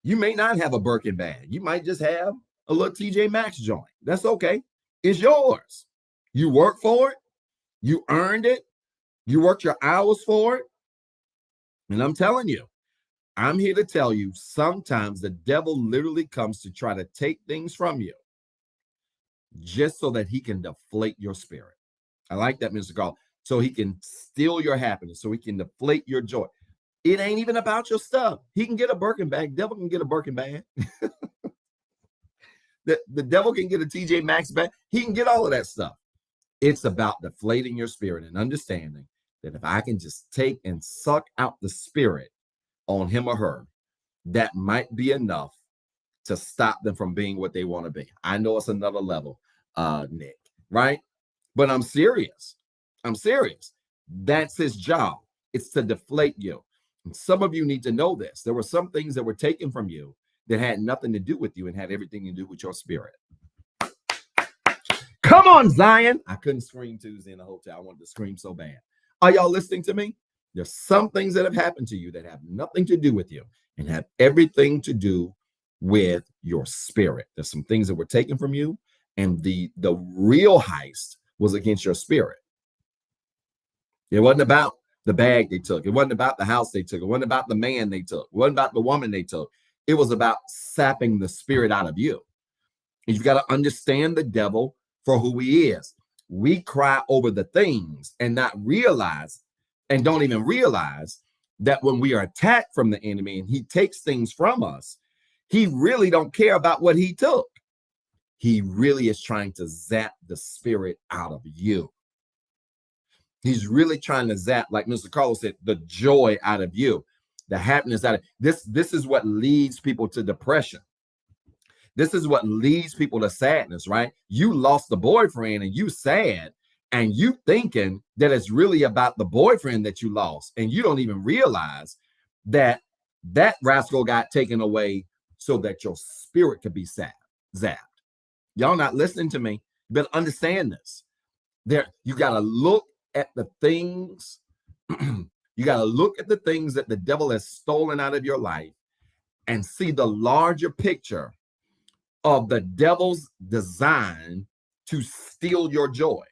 Speaker 1: You may not have a Birkin bag. You might just have a little TJ Maxx joint. That's okay. It's yours. You work for it. You earned it. You worked your hours for it. And I'm telling you, I'm here to tell you, sometimes the devil literally comes to try to take things from you just so that he can deflate your spirit. I like that, Mr. Carl. So he can steal your happiness, so he can deflate your joy. It ain't even about your stuff. He can get a Birkin bag. Devil can get a Birkin bag. The devil can get a TJ Maxx bag. He can get all of that stuff. It's about deflating your spirit and understanding that if I can just take and suck out the spirit on him or her, that might be enough to stop them from being what they want to be. I know it's another level, Nick, right? But I'm serious. I'm serious. That's his job. It's to deflate you. And some of you need to know this. There were some things that were taken from you that had nothing to do with you and had everything to do with your spirit. Come on, Zion. I couldn't scream Tuesday in a hotel. I wanted to scream so bad. Are y'all listening to me? There's some things that have happened to you that have nothing to do with you and have everything to do with your spirit. There's some things that were taken from you, and the real heist was against your spirit. It wasn't about the bag they took. It wasn't about the house they took. It wasn't about the man they took. It wasn't about the woman they took. It was about sapping the spirit out of you. And you've got to understand the devil for who he is. We cry over the things and not realize, and don't even realize that when we are attacked from the enemy and he takes things from us, he really don't care about what he took. He really is trying to zap the spirit out of you. He's really trying to zap, like Mr. Carlos said, the joy out of you, the happiness out of this. This is what leads people to depression. This is what leads people to sadness, right? You lost the boyfriend and you sad, and you thinking that it's really about the boyfriend that you lost, and you don't even realize that that rascal got taken away so that your spirit could be zapped. Y'all not listening to me. You better understand this. There, you got to look at the things. You got to look at the things that the devil has stolen out of your life and see the larger picture of the devil's design to steal your joy,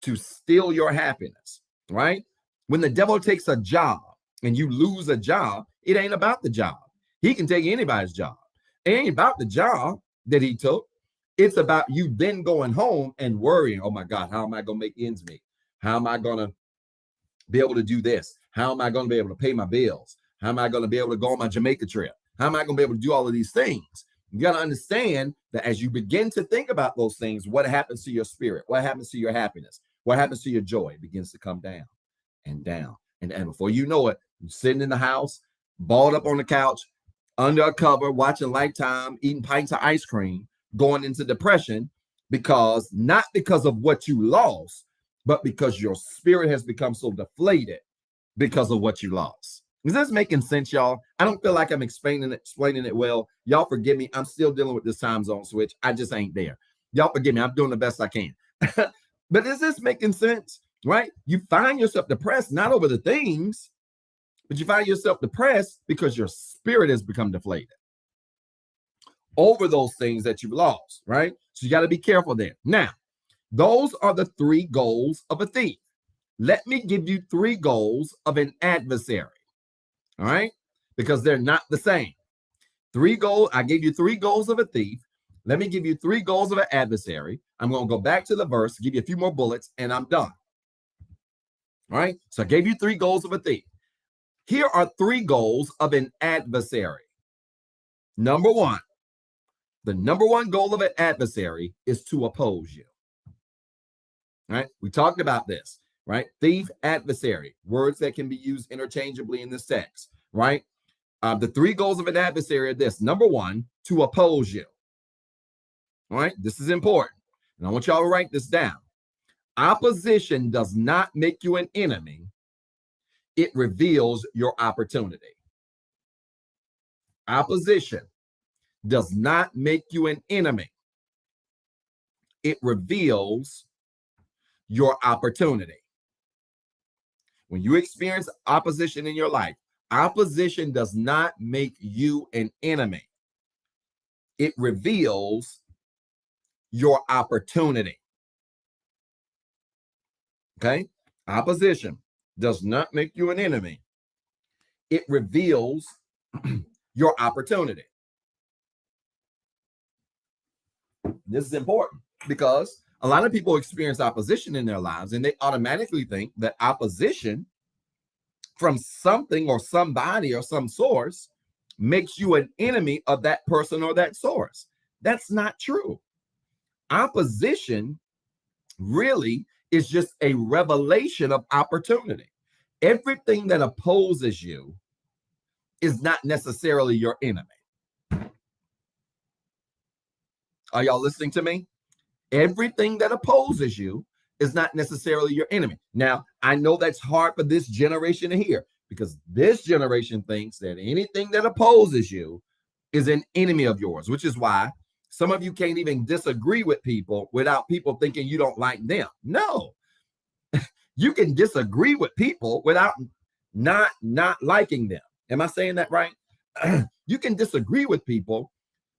Speaker 1: to steal your happiness, right? When the devil takes a job and you lose a job, it ain't about the job. He can take anybody's job. It ain't about the job that he took. It's about you then going home and worrying, oh my God, how am I going to make ends meet? How am I going to be able to do this? How am I going to be able to pay my bills? How am I going to be able to go on my Jamaica trip? How am I going to be able to do all of these things? You got to understand that as you begin to think about those things, what happens to your spirit? What happens to your happiness? What happens to your joy? It begins to come down and down. And before you know it, you're sitting in the house, balled up on the couch, under a cover, watching Lifetime, eating pints of ice cream, going into depression, not because of what you lost, but because your spirit has become so deflated because of what you lost. Is this making sense, y'all? I don't feel like I'm explaining it well. Y'all forgive me. I'm still dealing with this time zone switch. I just ain't there. Y'all forgive me. I'm doing the best I can. But is this making sense, right? You find yourself depressed, not over the things, but you find yourself depressed because your spirit has become deflated over those things that you've lost, right? So you got to be careful there. Now, those are the 3 goals of a thief. Let me give you 3 goals of an adversary. All right? Because they're not the same. 3 goals. I gave you 3 goals of a thief. Let me give you 3 goals of an adversary. I'm going to go back to the verse, give you a few more bullets, and I'm done. All right? So I gave you 3 goals of a thief. Here are 3 goals of an adversary. Number 1, the number 1 goal of an adversary is to oppose you. All right? We talked about this, right? Thief, adversary, words that can be used interchangeably in this text, right? The 3 goals of an adversary are this. Number 1, to oppose you. All right? This is important. And I want y'all to write this down. Opposition does not make you an enemy. It reveals your opportunity. Opposition does not make you an enemy. It reveals your opportunity. When you experience opposition in your life, opposition does not make you an enemy. it reveals your opportunity. Okay? Opposition does not make you an enemy. It reveals your opportunity. This is important because a lot of people experience opposition in their lives and they automatically think that opposition from something or somebody or some source makes you an enemy of that person or that source. That's not true. Opposition really is just a revelation of opportunity. Everything that opposes you is not necessarily your enemy. Are y'all listening to me? Everything that opposes you is not necessarily your enemy. Now, I know that's hard for this generation to hear because this generation thinks that anything that opposes you is an enemy of yours, which is why some of you can't even disagree with people without people thinking you don't like them. No, you can disagree with people without not liking them. Am I saying that right? You can disagree with people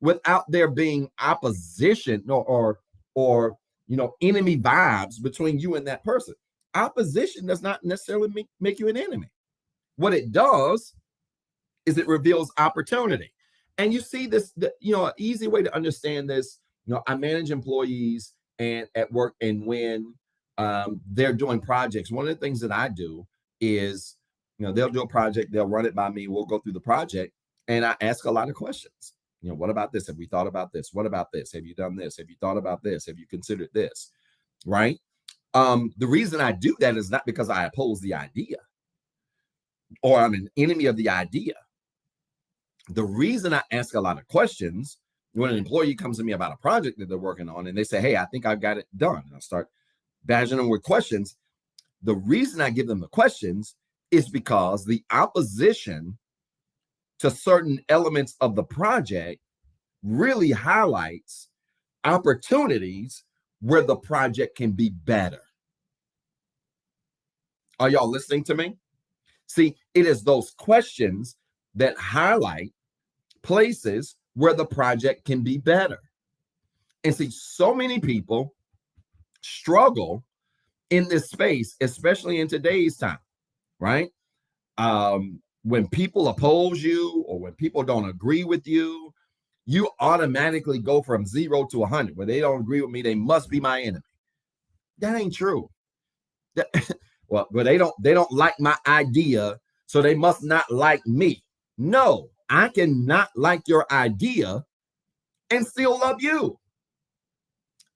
Speaker 1: without there being opposition or enemy vibes between you and that person. Opposition does not necessarily make you an enemy. What it does is it reveals opportunity. And you see this, an easy way to understand this, I manage employees and at work, and when they're doing projects, one of the things that I do is, they'll do a project, they'll run it by me, we'll go through the project, and I ask a lot of questions. What about this? Have we thought about this? What about this? Have you done this? Have you thought about this? Have you considered this? Right? The reason I do that is not because I oppose the idea or I'm an enemy of the idea. The reason I ask a lot of questions when an employee comes to me about a project that they're working on and they say, hey, I think I've got it done. And I start badgering them with questions. The reason I give them the questions is because the opposition to certain elements of the project really highlights opportunities where the project can be better. Are y'all listening to me? See, it is those questions that highlight places where the project can be better. And see, so many people struggle in this space, especially in today's time, right? When people oppose you or when people don't agree with you, you automatically go from 0 to 100. When they don't agree with me, they must be my enemy. That ain't true. Well, they don't like my idea, so they must not like me. No, I cannot like your idea and still love you.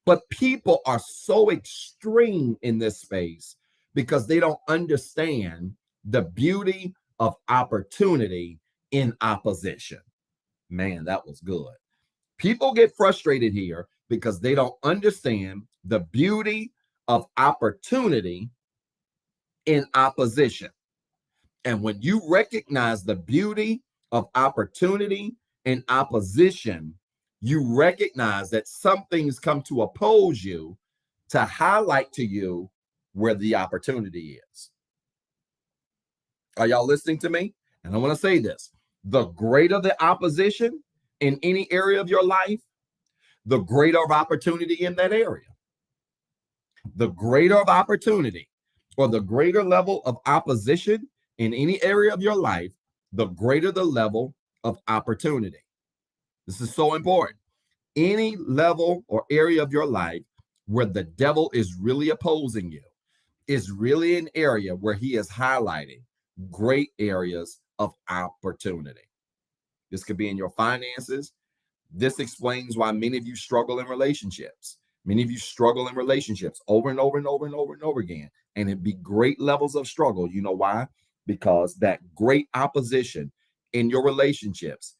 Speaker 1: But people are so extreme in this space because they don't understand the beauty of opportunity in opposition. Man, that was good. People get frustrated here because they don't understand the beauty of opportunity in opposition. And when you recognize the beauty of opportunity in opposition, you recognize that some things come to oppose you to highlight to you where the opportunity is. Are y'all listening to me? And I want to say this. The greater the opposition in any area of your life, the greater of opportunity in that area. The greater of opportunity or the greater level of opposition in any area of your life, the greater the level of opportunity. This is so important. Any level or area of your life where the devil is really opposing you is really an area where he is highlighting great areas of opportunity. This could be in your finances. This explains why many of you struggle in relationships. Many of you struggle in relationships over and over and over and over and over again. And it'd be great levels of struggle. You know why? Because that great opposition in your relationships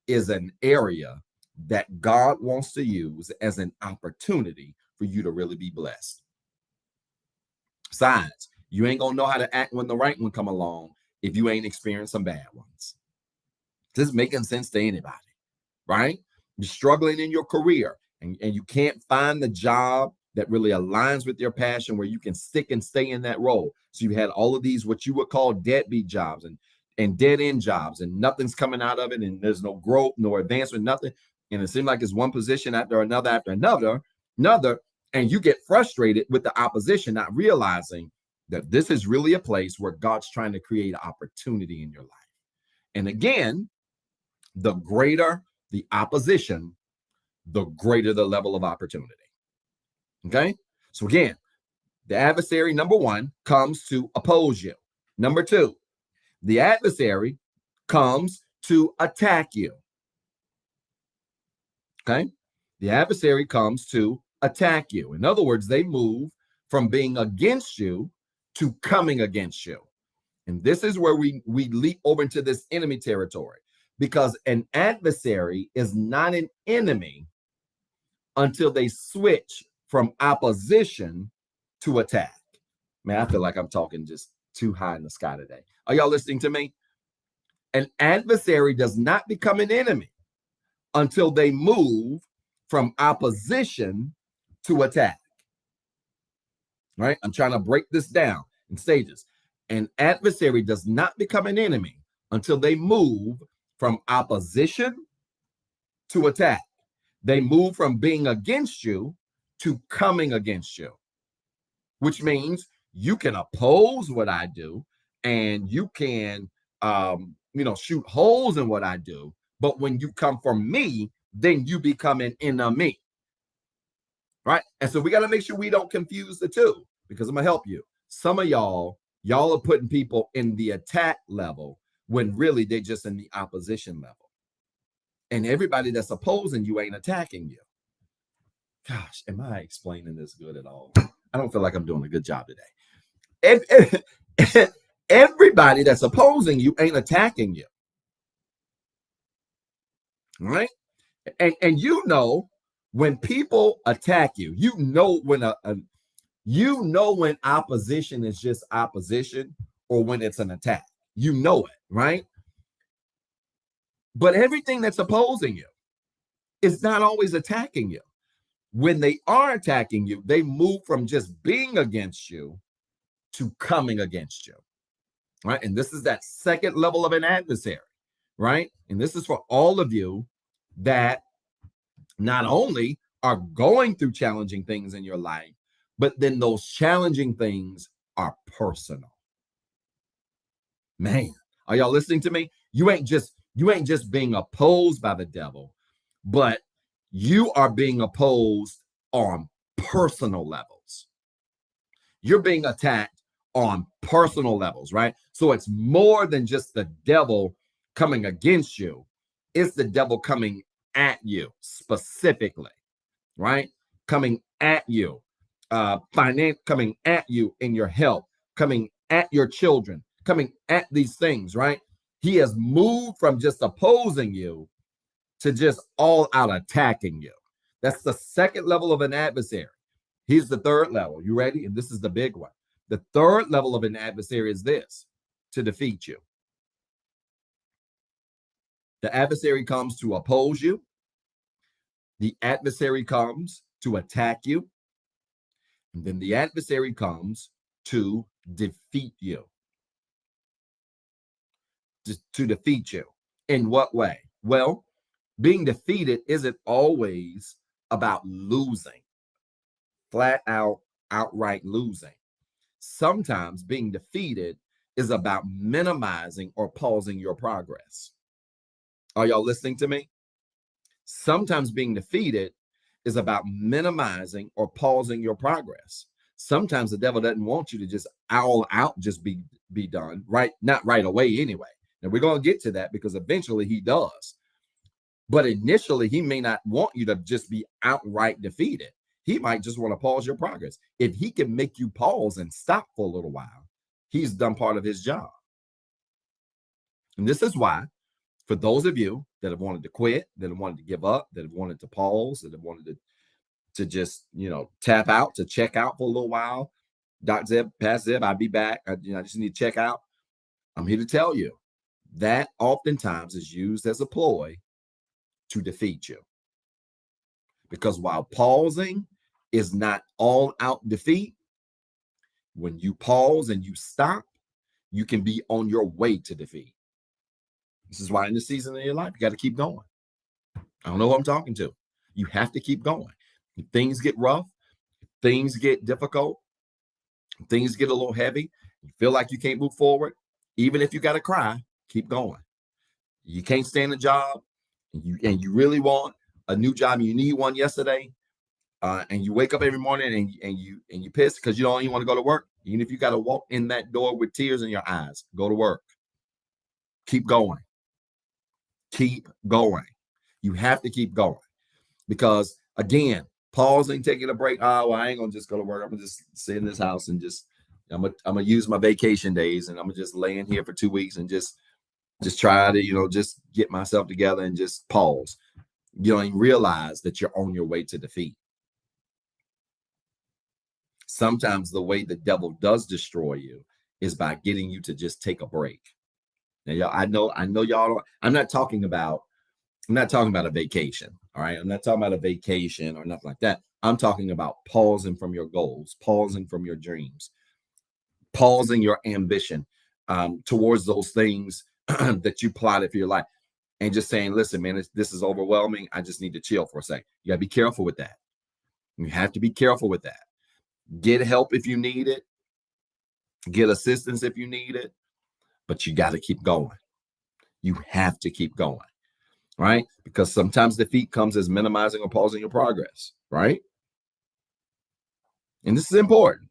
Speaker 1: is an area that God wants to use as an opportunity for you to really be blessed. Besides, you ain't gonna know how to act when the right one come along if you ain't experienced some bad ones. This is making sense to anybody, right? You're struggling in your career and you can't find the job that really aligns with your passion where you can stick and stay in that role. So you had all of these, what you would call deadbeat jobs and dead end jobs, and nothing's coming out of it, and there's no growth, no advancement, nothing. and it seems like it's one position after another, and you get frustrated with the opposition, not realizing that this is really a place where God's trying to create opportunity in your life. And again, the greater the opposition, the greater the level of opportunity. Okay? So again, the adversary, number one, comes to oppose you. Number two, the adversary comes to attack you. Okay? The adversary comes to attack you. In other words, they move from being against you to coming against you. And this is where we leap over into this enemy territory, because an adversary is not an enemy until they switch from opposition to attack. Man, I feel like I'm talking just too high in the sky today. Are y'all listening to me? An adversary does not become an enemy until they move from opposition to attack. Right? I'm trying to break this down in stages. An adversary does not become an enemy until they move from opposition to attack. They move from being against you to coming against you, which means you can oppose what I do and you can, shoot holes in what I do. But when you come from me, then you become an enemy. Right? And so we got to make sure we don't confuse the two, because I'm going to help you. Some of y'all are putting people in the attack level when really they're just in the opposition level. And everybody that's opposing you ain't attacking you. Gosh, am I explaining this good at all? I don't feel like I'm doing a good job today. Everybody that's opposing you ain't attacking you. Right? And you know, when people attack you, you know when opposition is just opposition or when it's an attack. You know it, right? But everything that's opposing you is not always attacking you. When they are attacking you, they move from just being against you to coming against you, right? And this is that second level of an adversary, right? And this is for all of you that not only are going through challenging things in your life, but then those challenging things are personal. Man, are y'all listening to me? You ain't just being opposed by the devil, but you are being opposed on personal levels. You're being attacked on personal levels, right? So it's more than just the devil coming against you. It's the devil coming at you specifically, right? Coming at you, coming at you in your health, coming at your children, coming at these things, right? He has moved from just opposing you to just all out attacking you. That's the second level of an adversary. Here's the third level. You ready? And this is the big one. The third level of an adversary is this: to defeat you. The adversary comes to oppose you. The adversary comes to attack you. And then the adversary comes to defeat you. To defeat you. In what way? Well, being defeated isn't always about losing, flat out, outright losing. Sometimes being defeated is about minimizing or pausing your progress. Are y'all listening to me? Sometimes being defeated is about minimizing or pausing your progress. Sometimes the devil doesn't want you to just all out just be done, right? Not right away anyway. And we're going to get to that because eventually he does. But initially, he may not want you to just be outright defeated. He might just want to pause your progress. If he can make you pause and stop for a little while, he's done part of his job. And this is why, for those of you that have wanted to quit, that have wanted to give up, that have wanted to pause, that have wanted to just, tap out, to check out for a little while, Doc Zeb, Pastor Zeb, I'll be back. I just need to check out. I'm here to tell you that oftentimes is used as a ploy to defeat you. Because while pausing is not all out defeat, when you pause and you stop, you can be on your way to defeat. This is why in this season of your life, you got to keep going. I don't know who I'm talking to. You have to keep going. If things get rough, things get difficult, things get a little heavy, you feel like you can't move forward, even if you got to cry, keep going. You can't stand a job, and you really want a new job, you need one yesterday, and you wake up every morning and you piss because you don't even want to go to work. Even if you got to walk in that door with tears in your eyes, go to work. Keep going. Keep going. You have to keep going, because again, pausing, taking a break. Oh, well, I ain't gonna just go to work. I'm gonna just sit in this house and just I'm gonna use my vacation days, and I'm gonna just lay in here for 2 weeks and just try to just get myself together and just pause. You don't even realize that you're on your way to defeat. Sometimes the way the devil does destroy you is by getting you to just take a break. Now, y'all, I know y'all don't, I'm not talking about a vacation. All right. I'm not talking about a vacation or nothing like that. I'm talking about pausing from your goals, pausing from your dreams, pausing your ambition towards those things that you plotted for your life, and just saying, listen, man, this is overwhelming. I just need to chill for a second. You got to be careful with that. You have to be careful with that. Get help if you need it. Get assistance if you need it. But you got to keep going. You have to keep going, right? Because sometimes defeat comes as minimizing or pausing your progress, right? And this is important.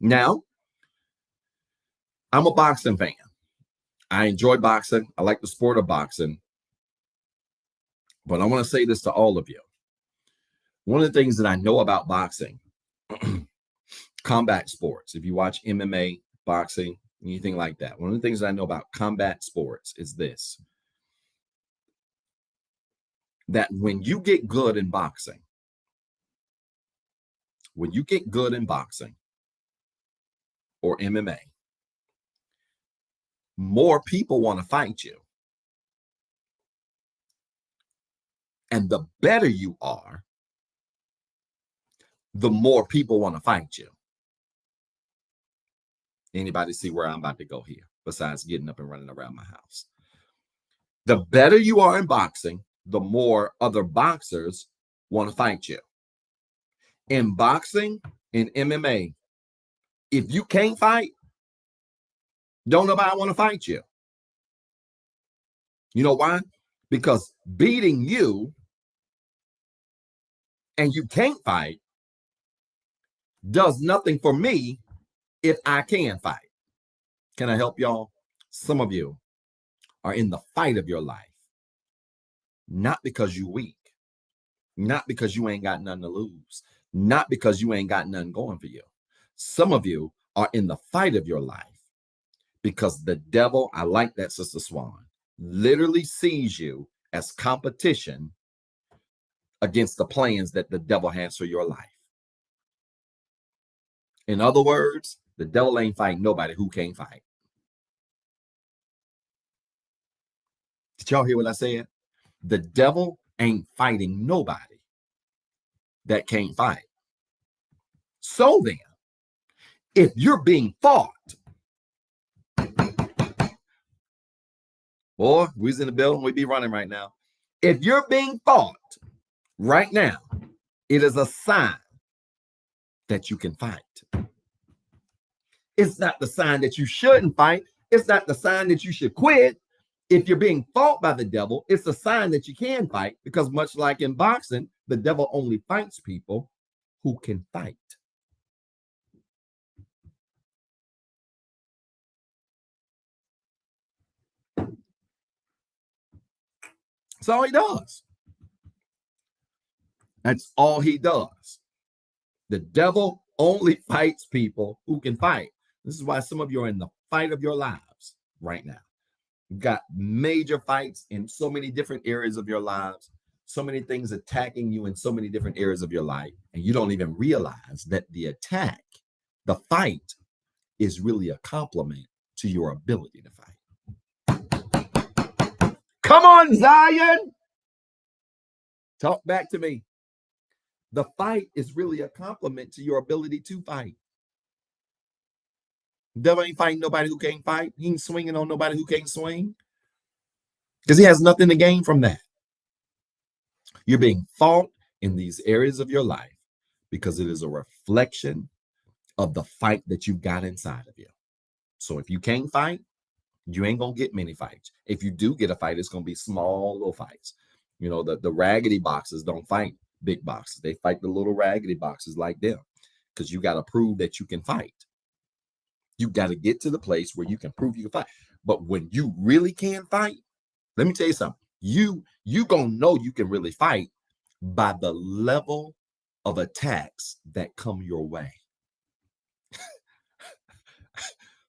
Speaker 1: Now, I'm a boxing fan. I enjoy boxing. I like the sport of boxing. But I want to say this to all of you. One of the things that I know about boxing, combat sports, if you watch MMA, boxing, anything like that, one of the things that I know about combat sports is this: that when you get good in boxing, or MMA, more people want to fight you. And the better you are, the more people want to fight you. Anybody see where I'm about to go here, besides getting up and running around my house? The better you are in boxing, the more other boxers want to fight you. In boxing, in MMA, if you can't fight, don't nobody want to fight you. You know why? Because beating you and you can't fight does nothing for me if I can fight. Can I help y'all? Some of you are in the fight of your life, not because you're weak, not because you ain't got nothing to lose, not because you ain't got nothing going for you. Some of you are in the fight of your life because the devil, I like that, Sister Swan, literally sees you as competition against the plans that the devil has for your life. In other words, the devil ain't fighting nobody who can't fight. Did y'all hear what I said? The devil ain't fighting nobody that can't fight. So then, if you're being fought, boy, we's in the building, we'd be running right now. If you're being fought right now, it is a sign that you can fight. It's not the sign that you shouldn't fight. It's not the sign that you should quit. If you're being fought by the devil, it's a sign that you can fight, because much like in boxing, the devil only fights people who can fight. That's all he does. That's all he does. The devil only fights people who can fight. This is why some of you are in the fight of your lives right now. You've got major fights in so many different areas of your lives, so many things attacking you in so many different areas of your life, and you don't even realize that the attack, the fight, is really a compliment to your ability to fight. Come on, Zion! Talk back to me. The fight is really a compliment to your ability to fight. The devil ain't fighting nobody who can't fight. He ain't swinging on nobody who can't swing. because he has nothing to gain from that. You're being fought in these areas of your life because it is a reflection of the fight that you've got inside of you. So if you can't fight, you ain't gonna get many fights. If you do get a fight, it's gonna be small little fights. You know, the raggedy boxes don't fight big boxes. They fight the little raggedy boxes like them, because you got to prove that you can fight. You got to get to the place where you can prove you can fight. But when you really can fight, let me tell you something. You gonna know you can really fight by the level of attacks that come your way.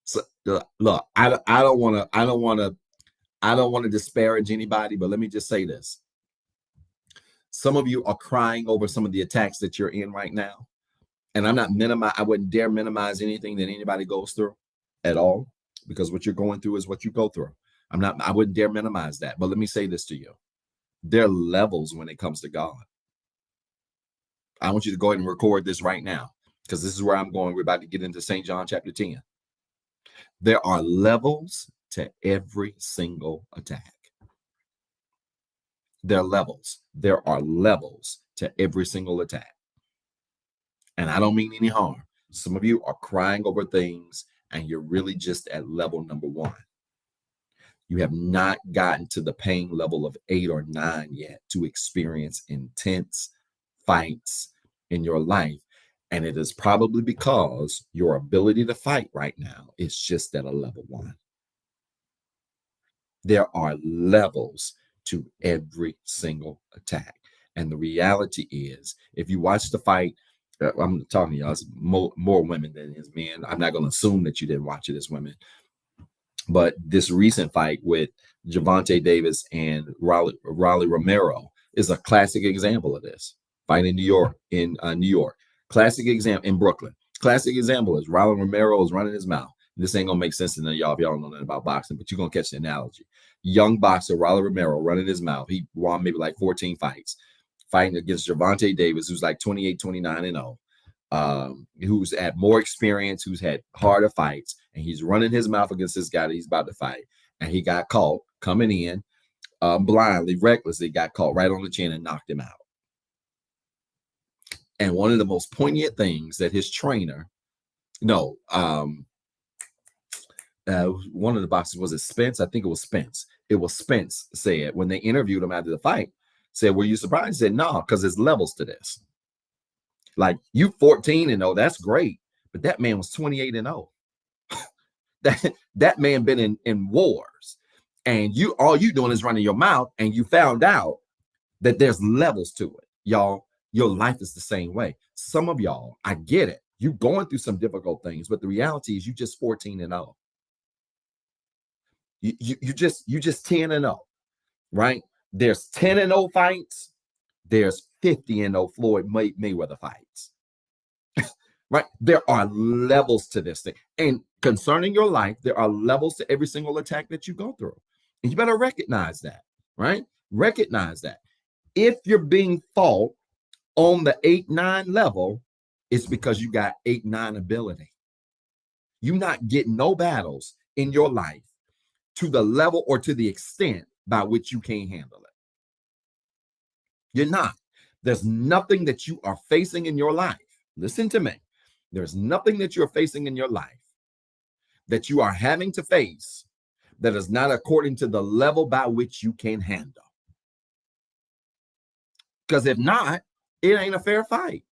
Speaker 1: So look, I don't want to disparage anybody, but let me just say this. Some of you are crying over some of the attacks that you're in right now. And I wouldn't dare minimize anything that anybody goes through at all, because what you're going through is what you go through. I wouldn't dare minimize that. But let me say this to you. There are levels when it comes to God. I want you to go ahead and record this right now, because this is where I'm going. We're about to get into St. John chapter 10. There are levels to every single attack. There are levels. There are levels to every single attack. And I don't mean any harm. Some of you are crying over things and you're really just at level number 1. You have not gotten to the pain level of 8 or 9 yet to experience intense fights in your life. And it is probably because your ability to fight right now is just at a level 1. There are levels to every single attack. And the reality is, if you watch the fight, I'm talking to y'all, it's more women than it is men. I'm not going to assume that you didn't watch it as women. But this recent fight with Gervonta Davis and Rolly Romero is a classic example of this. Fight in New York. Classic example in Brooklyn. Classic example is Rolly Romero is running his mouth. This ain't gonna make sense to y'all if y'all don't know nothing about boxing, but you're gonna catch the analogy. Young boxer Rolly Romero running his mouth. He won maybe like 14 fights, fighting against Gervonta Davis, who's like 28, 29-0, who's had more experience, who's had harder fights, and he's running his mouth against this guy that he's about to fight. And he got caught coming in blindly, recklessly, got caught right on the chin and knocked him out. And one of the most poignant things that his trainer, one of the boxers, was it Spence? I think it was Spence. It was Spence said when they interviewed him after the fight, said, "Were you surprised?" He said, "No, because there's levels to this. Like, you 14-0, that's great, but that man was 28-0. that man been in wars, and all you doing is running your mouth, and you found out that there's levels to it, y'all. Your life is the same way. Some of y'all, I get it. You're going through some difficult things, but the reality is you just 14-0. You just 10-0, right? There's 10-0 fights. There's 50-0 Floyd Mayweather fights, right? There are levels to this thing. And concerning your life, there are levels to every single attack that you go through. And you better recognize that, right? Recognize that. If you're being fought on the 8-9 level, it's because you got 8-9 ability. You're not getting no battles in your life to the level or to the extent by which you can't handle it. You're not. There's nothing that you are facing in your life. Listen to me. There's nothing that you're facing in your life that you are having to face that is not according to the level by which you can handle. Because if not, it ain't a fair fight.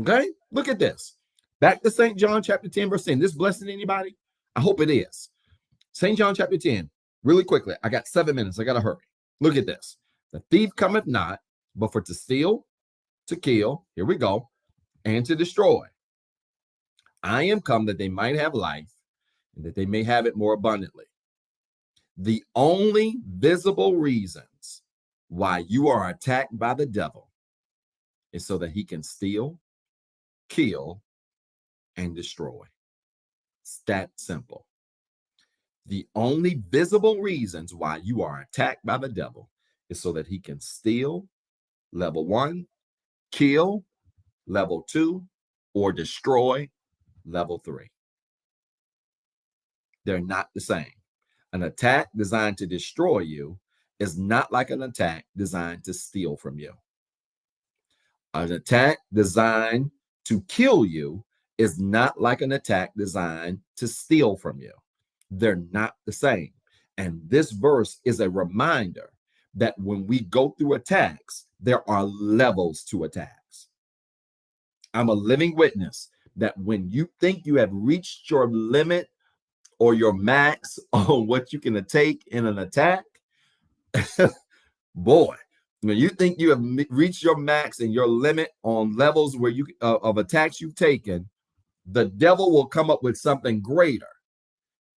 Speaker 1: Okay? Look at this. Back to St. John chapter 10, verse 10. This blessing anybody? I hope it is. St. John chapter 10, really quickly. I got 7 minutes. I got to hurry. Look at this. The thief cometh not, but for to steal, to kill, here we go, and to destroy. I am come that they might have life, and that they may have it more abundantly. The only visible reasons why you are attacked by the devil is so that he can steal, kill, and destroy. It's that simple. The only visible reasons why you are attacked by the devil is so that he can steal, level 1, kill, level 2, or destroy, level 3. They're not the same. An attack designed to destroy you is not like an attack designed to steal from you. An attack designed to kill you is not like an attack designed to steal from you. They're not the same. And this verse is a reminder that when we go through attacks, there are levels to attacks. I'm a living witness that when you think you have reached your limit or your max on what you can take in an attack, boy, when you think you have reached your max and your limit on levels where you of attacks you've taken, the devil will come up with something greater.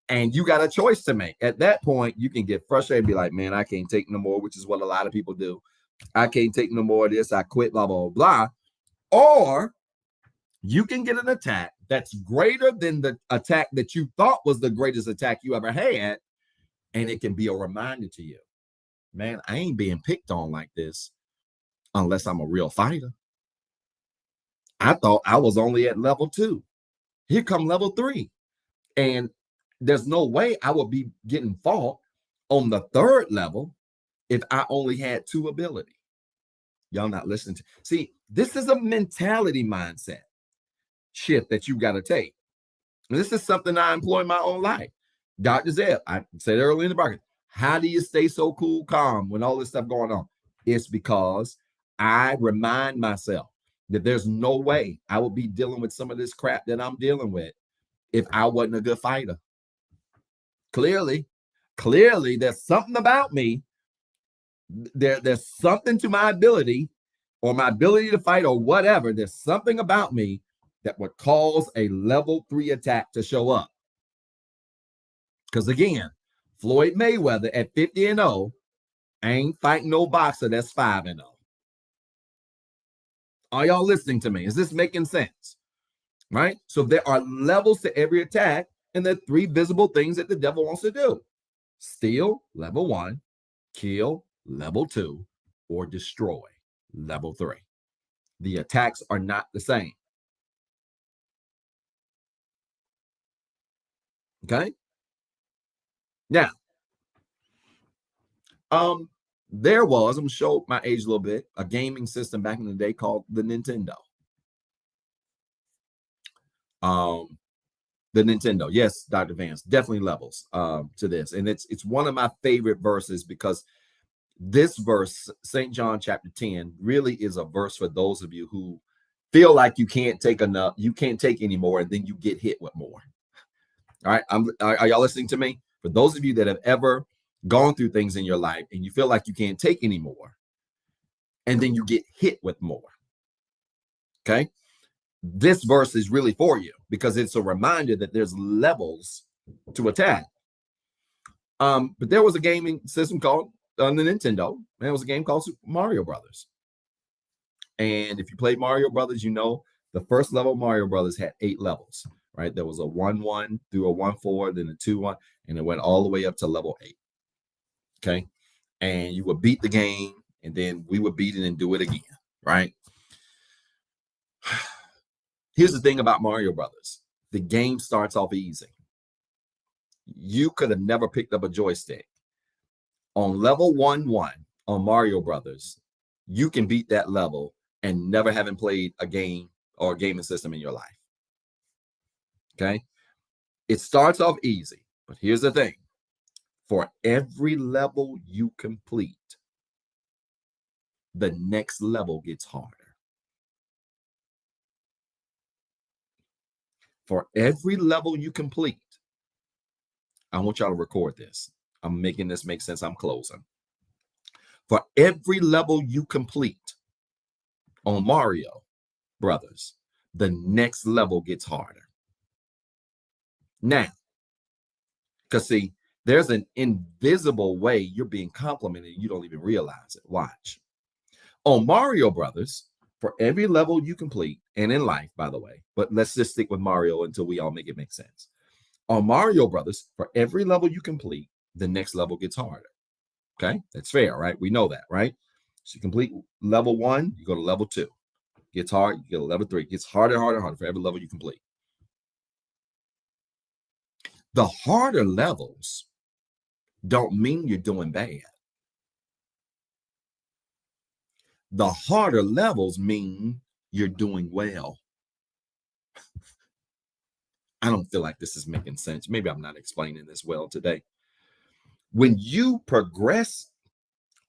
Speaker 1: And you got a choice to make. At that point, you can get frustrated and be like, man, I can't take no more, which is what a lot of people do. I can't take no more of this. I quit, blah, blah, blah. Or you can get an attack that's greater than the attack that you thought was the greatest attack you ever had. And it can be a reminder to you, man, I ain't being picked on like this unless I'm a real fighter. I thought I was only at level 2. Here come level 3. And there's no way I would be getting fought on the 3rd level if I only had 2 ability. Y'all not listening to. See, this is a mentality mindset shift that you got to take. And this is something I employ in my own life. Dr. Zeb, I said earlier in the broadcast, how do you stay so cool, calm when all this stuff going on? It's because I remind myself that there's no way I would be dealing with some of this crap that I'm dealing with if I wasn't a good fighter. Clearly, there's something about me. There's something to my ability or my ability to fight or whatever. There's something about me that would cause a level 3 attack to show up. Because again, Floyd Mayweather at 50-0 ain't fighting no boxer that's 5-0. Are y'all listening to me? Is this making sense? Right? So there are levels to every attack, and there are 3 visible things that the devil wants to do. Steal, level 1, kill, level 2, or destroy, level 3. The attacks are not the same. Okay? Now, there was, I'm going to show my age a little bit, a gaming system back in the day called the Nintendo. The Nintendo, yes, Dr. Vance, definitely levels to this. And it's one of my favorite verses because this verse, St. John chapter 10, really is a verse for those of you who feel like you can't take enough, you can't take any more, and then you get hit with more. All right, are y'all listening to me? For those of you that have ever gone through things in your life and you feel like you can't take any more, and then you get hit with more. Okay? This verse is really for you because it's a reminder that there's levels to attack. But there was a gaming system called the Nintendo, and it was a game called Super Mario Brothers. And if you played Mario Brothers, you know the first level of Mario Brothers had 8 levels, right? There was a 1-1 through a 1-4, then a 2-1, and it went all the way up to level 8. Okay. And you would beat the game, and then we would beat it and do it again, right? Here's the thing about Mario Brothers. The game starts off easy. You could have never picked up a joystick. On level 1-1 on Mario Brothers, you can beat that level and never having played a game or a gaming system in your life. Okay? It starts off easy, but here's the thing. For every level you complete, the next level gets harder. For every level you complete, I want y'all to record this. I'm making this make sense. I'm closing. For every level you complete on Mario Brothers, the next level gets harder. Now, because see, there's an invisible way you're being complimented. You don't even realize it. Watch. On Mario Brothers, for every level you complete, and in life, by the way, but let's just stick with Mario until we all make it make sense. On Mario Brothers, for every level you complete, the next level gets harder. Okay, that's fair, right? We know that, right? So you complete level 1, you go to level 2. Gets hard, you go to level 3. It gets harder, harder, harder for every level you complete. The harder levels don't mean you're doing bad. The harder levels mean you're doing well. I don't feel like this is making sense. Maybe I'm not explaining this well today. When you progress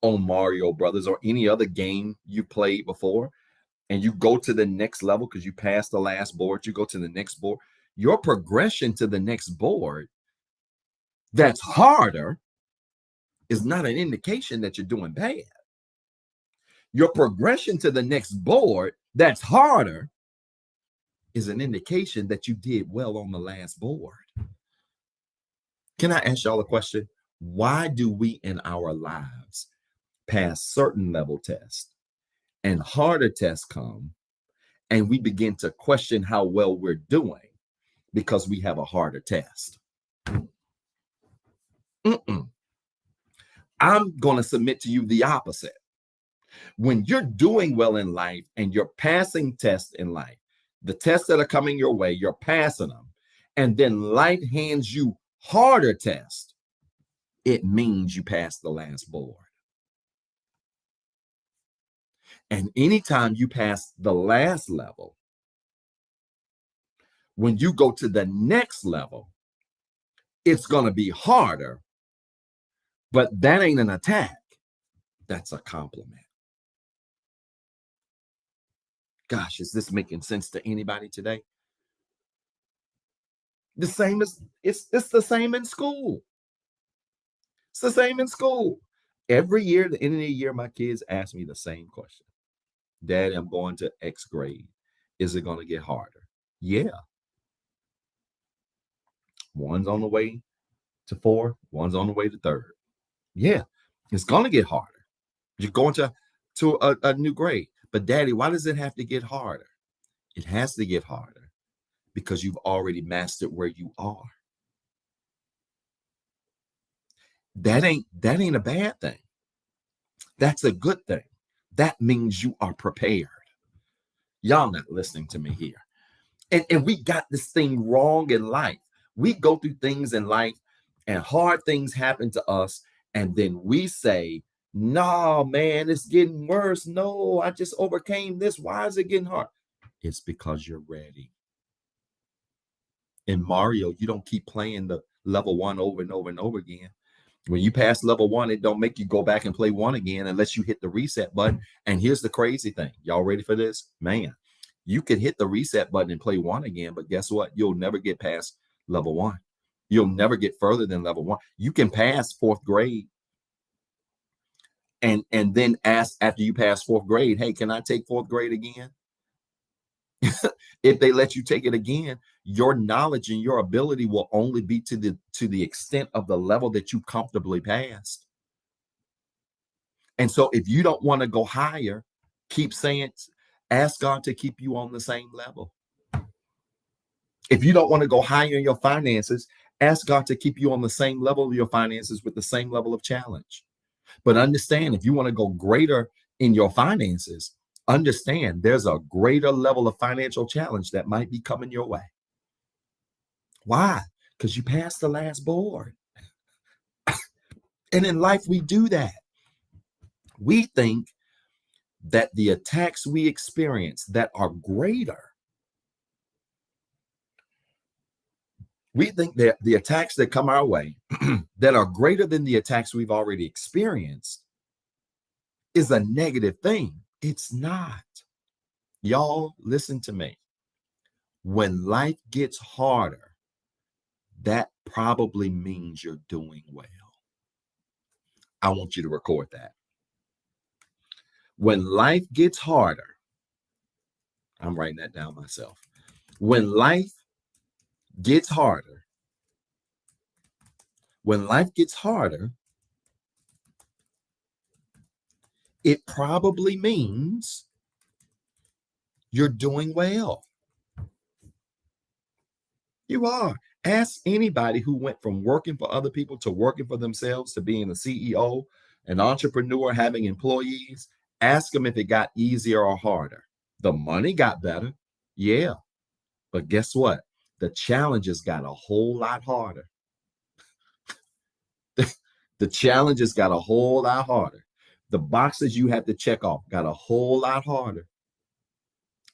Speaker 1: on Mario Brothers or any other game you played before, and you go to the next level because you passed the last board, you go to the next board, your progression to the next board that's harder is not an indication that you're doing bad. Your progression to the next board that's harder is an indication that you did well on the last board. Can I ask y'all a question? Why do we in our lives pass certain level tests and harder tests come and we begin to question how well we're doing because we have a harder test? I'm going to submit to you the opposite. When you're doing well in life and you're passing tests in life, the tests that are coming your way, you're passing them, and then life hands you harder tests, it means you passed the last board. And anytime you pass the last level, when you go to the next level, it's going to be harder, but that ain't an attack. That's a compliment. Gosh, is this making sense to anybody today? The same as it's the same in school. It's the same in school. Every year, at the end of the year, my kids ask me the same question. Daddy, I'm going to X grade. Is it going to get harder? Yeah. One's on the way to 4, one's on the way to 3rd. Yeah, it's going to get harder. You're going to a new grade. But Daddy, why does it have to get harder? It has to get harder because you've already mastered where you are. That ain't a bad thing. That's a good thing. That means you are prepared. Y'all not listening to me here. And we got this thing wrong in life. We go through things in life and hard things happen to us. And then we say, no, man, it's getting worse. No, I just overcame this. Why is it getting hard? It's because you're ready. In Mario, you don't keep playing the level 1 over and over and over again. When you pass level 1, it don't make you go back and play 1 again unless you hit the reset button. And here's the crazy thing. Y'all ready for this? Man, you could hit the reset button and play 1 again, but guess what? You'll never get past level 1. You'll never get further than level 1. You can pass 4th grade and then ask after you pass 4th grade, hey, can I take 4th grade again? If they let you take it again, your knowledge and your ability will only be to the extent of the level that you comfortably passed. And so if you don't want to go higher, keep saying, ask God to keep you on the same level. If you don't want to go higher in your finances, ask God to keep you on the same level of your finances with the same level of challenge. But understand, if you want to go greater in your finances, understand there's a greater level of financial challenge that might be coming your way. Why? Because you passed the last board. And in life, we do that. We think that the attacks we experience that are greater, we think that the attacks that come our way that are greater than the attacks we've already experienced is a negative thing. It's not. Y'all, listen to me. When life gets harder, that probably means you're doing well. I want you to record that. When life gets harder, I'm writing that down myself. When life gets harder, it probably means you're doing well. You are. Ask anybody who went from working for other people to working for themselves to being a CEO, an entrepreneur, having employees. Ask them if it got easier or harder. The money got better. Yeah. But guess what? The challenges got a whole lot harder. The challenges got a whole lot harder. The boxes you have to check off got a whole lot harder.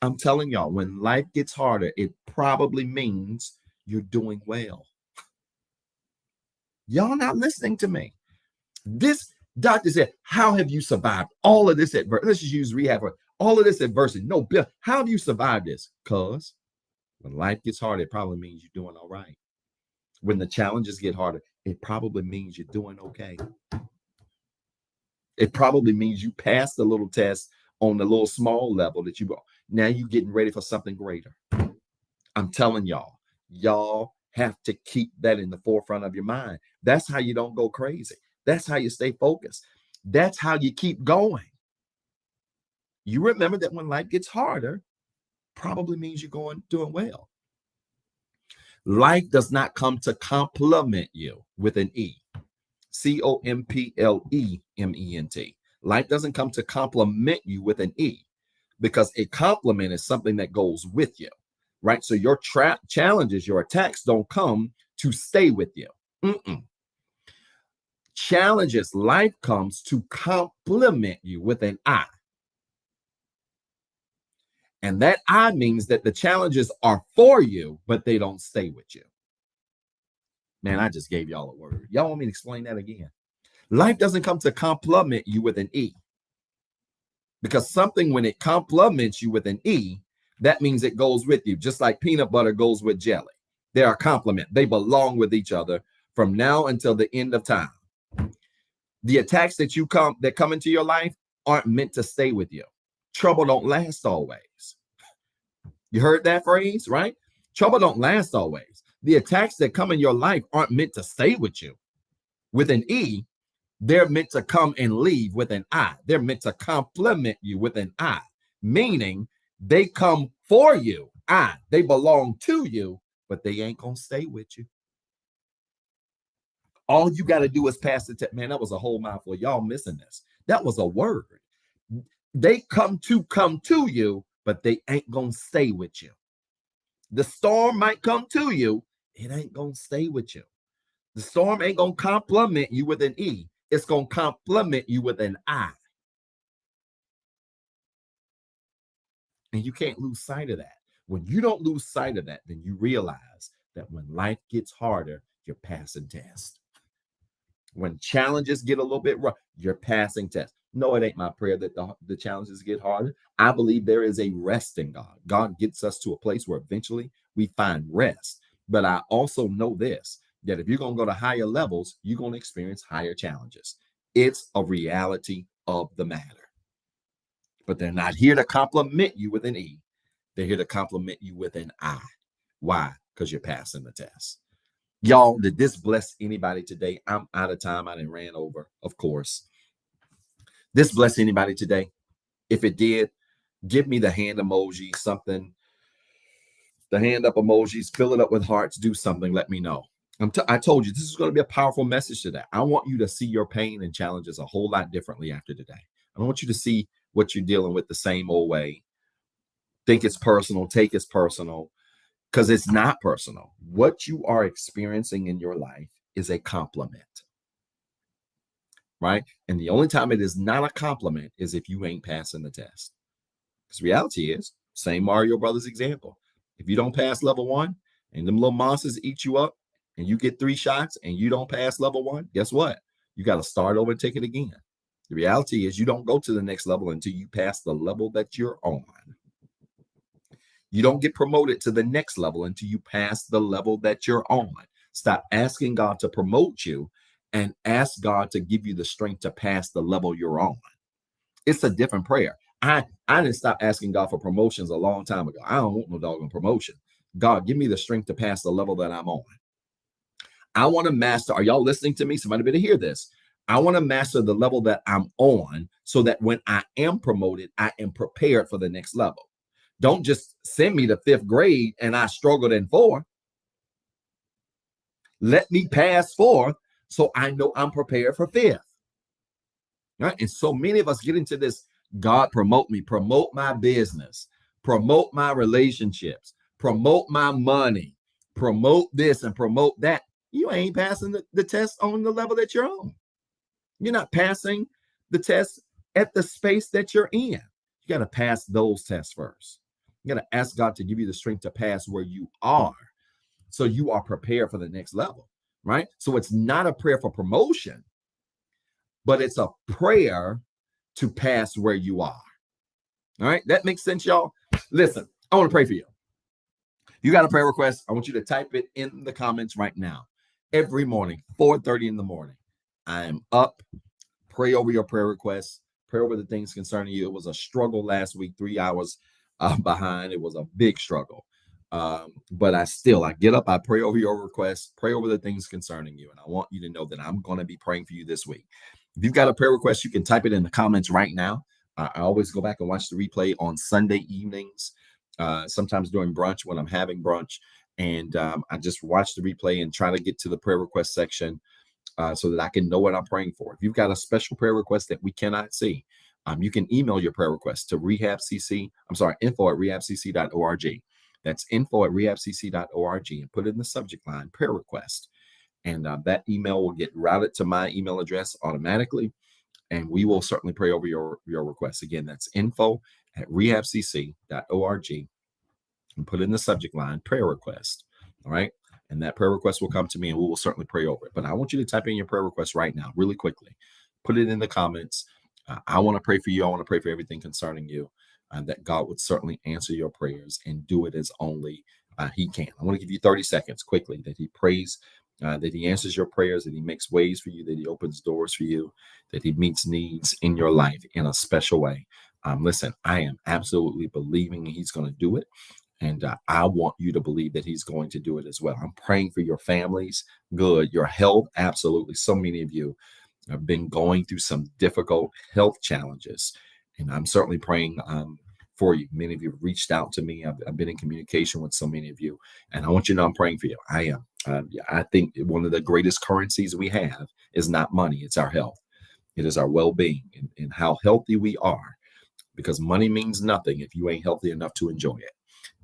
Speaker 1: I'm telling y'all, when life gets harder, it probably means you're doing well. Y'all not listening to me. This doctor said, how have you survived all of this adversity? Let's just use rehab for all of this adversity. No, Bill, how have you survived this? Because when life gets harder, it probably means you're doing all right. When the challenges get harder, it probably means you're doing okay. It probably means you passed the little test on the little small level that you go. Now you're getting ready for something greater. I'm telling y'all have to keep that in the forefront of your mind. That's how you don't go crazy. That's how you stay focused. That's how you keep going. You remember that when life gets harder, probably means you're doing well. Life does not come to compliment you with an E. Complement. Life doesn't come to compliment you with an E, because a compliment is something that goes with you, right? So your challenges, your attacks don't come to stay with you. Challenges, life comes to compliment you with an I. And that I means that the challenges are for you, but they don't stay with you. Man, I just gave y'all a word. Y'all want me to explain that again? Life doesn't come to compliment you with an E. Because something, when it compliments you with an E, that means it goes with you, just like peanut butter goes with jelly. They're a complement. They belong with each other from now until the end of time. The attacks that come into your life aren't meant to stay with you. Trouble don't last always. You heard that phrase, right? Trouble don't last always. The attacks that come in your life aren't meant to stay with you. With an E, they're meant to come and leave with an I. They're meant to compliment you with an I, meaning they come for you. They belong to you, but they ain't going to stay with you. All you got to do is pass the test. Man, that was a whole mouthful. Y'all missing this. That was a word. They come to you, but they ain't going to stay with you. The storm might come to you. It ain't going to stay with you. The storm ain't going to compliment you with an E. It's going to compliment you with an I. And you can't lose sight of that. When you don't lose sight of that, then you realize that when life gets harder, you're passing tests. When challenges get a little bit rough, you're passing tests. No, it ain't my prayer that the challenges get harder. I believe there is a rest in God. God gets us to a place where eventually we find rest. But I also know this, that if you're going to go to higher levels, you're going to experience higher challenges. It's a reality of the matter. But they're not here to compliment you with an E. They're here to compliment you with an I. Why? Because you're passing the test. Y'all, did this bless anybody today? I'm out of time. I done ran over, of course. This bless anybody today? If it did, give me the hand emoji, something. The hand up emojis, fill it up with hearts, do something, let me know. I told you, this is going to be a powerful message today. I want you to see your pain and challenges a whole lot differently after today. I don't want you to see what you're dealing with the same old way. Think it's personal, take it's personal, because it's not personal. What you are experiencing in your life is a compliment, right? And the only time it is not a compliment is if you ain't passing the test. Because reality is, same Mario Brothers example. If you don't pass level 1 and them little monsters eat you up and you get 3 shots and you don't pass level 1, guess what? You got to start over and take it again. The reality is you don't go to the next level until you pass the level that you're on. You don't get promoted to the next level until you pass the level that you're on. Stop asking God to promote you and ask God to give you the strength to pass the level you're on. It's a different prayer. I didn't stop asking God for promotions a long time ago. I don't want no doggone promotion. God, give me the strength to pass the level that I'm on. I want to master. Are y'all listening to me? Somebody better hear this. I want to master the level that I'm on so that when I am promoted, I am prepared for the next level. Don't just send me to 5th grade and I struggled in 4. Let me pass 4 so I know I'm prepared for 5th. Right? And so many of us get into this, God promote me, promote my business, promote my relationships, promote my money, promote this and promote that. You ain't passing the test on the level that you're on. You're not passing the test at the space that you're in. You got to pass those tests first. You got to ask God to give you the strength to pass where you are, so you are prepared for the next level, right? So it's not a prayer for promotion, but it's a prayer to pass where you are. All right, that makes sense, y'all? Listen, I want to pray for you. You got a prayer request, I want you to type it in the comments right now. Every morning, 4:30 in the morning, I am up. Pray over your prayer requests. Pray over the things concerning you. It was a struggle last week, 3 hours behind. It was a big struggle. But I get up, I pray over your requests, pray over the things concerning you. And I want you to know that I'm going to be praying for you this week. If you've got a prayer request, you can type it in the comments right now. I always go back and watch the replay on Sunday evenings, sometimes during brunch when I'm having brunch. And I just watch the replay and try to get to the prayer request section so that I can know what I'm praying for. If you've got a special prayer request that we cannot see, you can email your prayer request to info@rehabcc.org. That's info@rehabcc.org, and put in the subject line prayer request. And that email will get routed to my email address automatically. And we will certainly pray over your request. Again, that's info@rehabcc.org, and put in the subject line prayer request. All right. And that prayer request will come to me and we will certainly pray over it. But I want you to type in your prayer request right now, really quickly. Put it in the comments. I want to pray for you. I want to pray for everything concerning you, that God would certainly answer your prayers and do it as only He can. I want to give you 30 seconds quickly that He prays, that He answers your prayers, that He makes ways for you, that He opens doors for you, that He meets needs in your life in a special way. Listen, I am absolutely believing He's going to do it. And I want you to believe that He's going to do it as well. I'm praying for your families, good, your health, absolutely. So many of you have been going through some difficult health challenges, and I'm certainly praying for you. Many of you have reached out to me. I've been in communication with so many of you, and I want you to know I'm praying for you. I am. I think one of the greatest currencies we have is not money. It's our health. It is our well-being and how healthy we are, because money means nothing if you ain't healthy enough to enjoy it.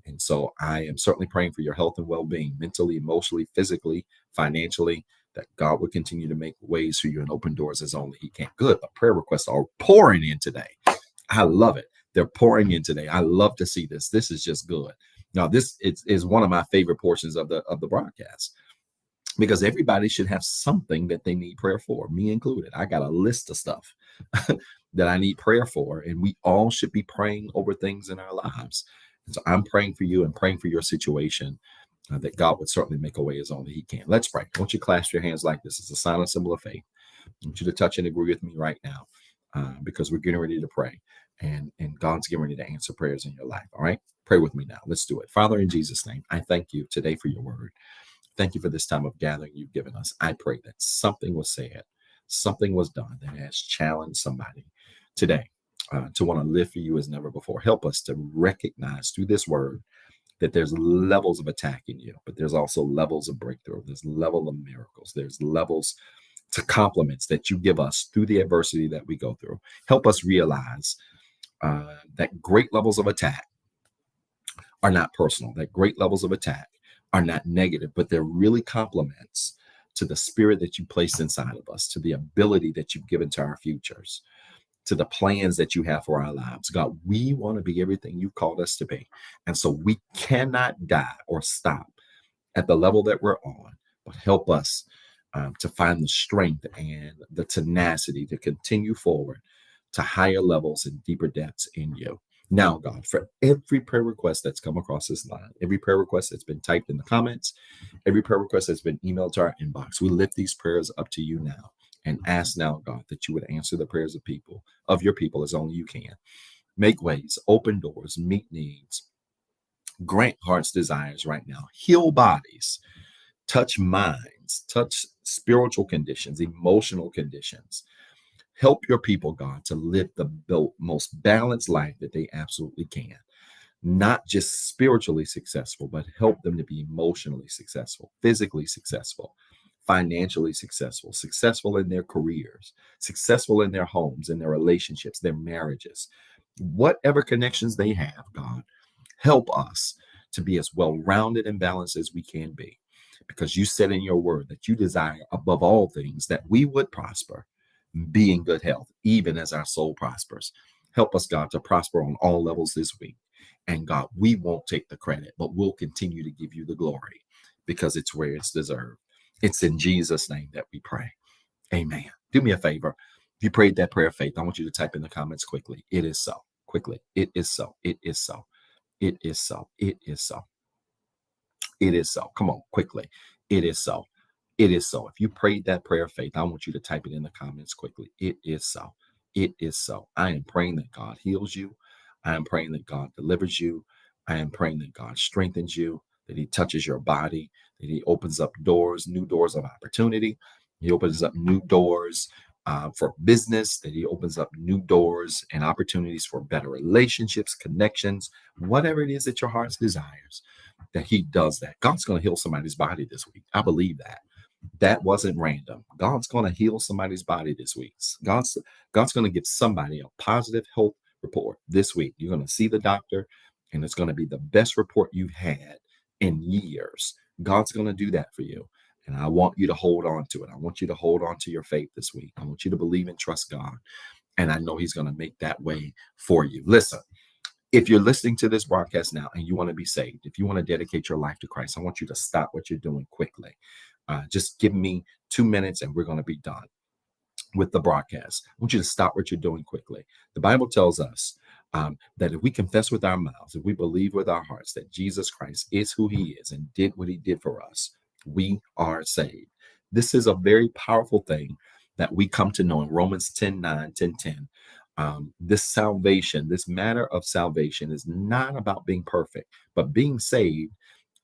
Speaker 1: And so I am certainly praying for your health and well-being, mentally, emotionally, physically, financially, that God will continue to make ways for you and open doors as only He can. Good. The prayer requests are pouring in today. I love it. They're pouring in today. I love to see this. This is just good. Now, this is one of my favorite portions of the broadcast, because everybody should have something that they need prayer for, me included. I got a list of stuff that I need prayer for, and we all should be praying over things in our lives. And so I'm praying for you and praying for your situation, that God would certainly make a way as only He can. Let's pray. I want you to clasp your hands like this. It's a silent symbol of faith. I want you to touch and agree with me right now, because we're getting ready to pray, and God's getting ready to answer prayers in your life. All right? Pray with me now. Let's do it. Father, in Jesus' name, I thank you today for your word. Thank you for this time of gathering you've given us. I pray that something was said, something was done that has challenged somebody today to want to live for you as never before. Help us to recognize through this word that there's levels of attack in you, but there's also levels of breakthrough. There's level of miracles. There's levels to compliments that you give us through the adversity that we go through. Help us realize that great levels of attack are not personal, that great levels of attack are not negative, but they're really compliments to the spirit that you placed inside of us, to the ability that you've given to our futures, to the plans that you have for our lives. God, we want to be everything you called us to be. And so we cannot die or stop at the level that we're on, but help us to find the strength and the tenacity to continue forward to higher levels and deeper depths in you. Now, God, for every prayer request that's come across this line, every prayer request that's been typed in the comments, every prayer request that's been emailed to our inbox, we lift these prayers up to you now and ask now, God, that you would answer the prayers of your people as only you can. Make ways, open doors, meet needs, grant heart's desires right now, heal bodies, touch minds, touch spiritual conditions, emotional conditions. Help your people, God, to live the most balanced life that they absolutely can. Not just spiritually successful, but help them to be emotionally successful, physically successful, financially successful, successful in their careers, successful in their homes, in their relationships, their marriages. Whatever connections they have, God, help us to be as well-rounded and balanced as we can be. Because you said in your word that you desire above all things that we would prosper be in good health, even as our soul prospers. Help us, God, to prosper on all levels this week. And God, we won't take the credit, but we'll continue to give you the glory because it's where it's deserved. It's in Jesus' name that we pray. Amen. Do me a favor. If you prayed that prayer of faith, I want you to type in the comments quickly. It is so. Quickly. It is so. It is so. It is so. It is so. It is so. Come on, quickly. It is so. It is so. If you prayed that prayer of faith, I want you to type it in the comments quickly. It is so. It is so. I am praying that God heals you. I am praying that God delivers you. I am praying that God strengthens you, that he touches your body, that he opens up doors, new doors of opportunity. He opens up new doors for business, that he opens up new doors and opportunities for better relationships, connections, whatever it is that your heart desires, that he does that. God's going to heal somebody's body this week. I believe that. That wasn't random. God's going to heal somebody's body this week. God's going to give somebody a positive health report this week. You're going to see the doctor, and it's going to be the best report you've had in years. God's going to do that for you. And I want you to hold on to it. I want you to hold on to your faith this week. I want you to believe and trust God. And I know he's going to make that way for you. Listen, if you're listening to this broadcast now and you want to be saved, if you want to dedicate your life to Christ, I want you to stop what you're doing quickly. Just give me 2 minutes and we're going to be done with the broadcast. I want you to stop what you're doing quickly. The Bible tells us that if we confess with our mouths, if we believe with our hearts that Jesus Christ is who he is and did what he did for us, we are saved. This is a very powerful thing that we come to know in Romans 10:9, 10:10. This salvation, this matter of salvation is not about being perfect, but being saved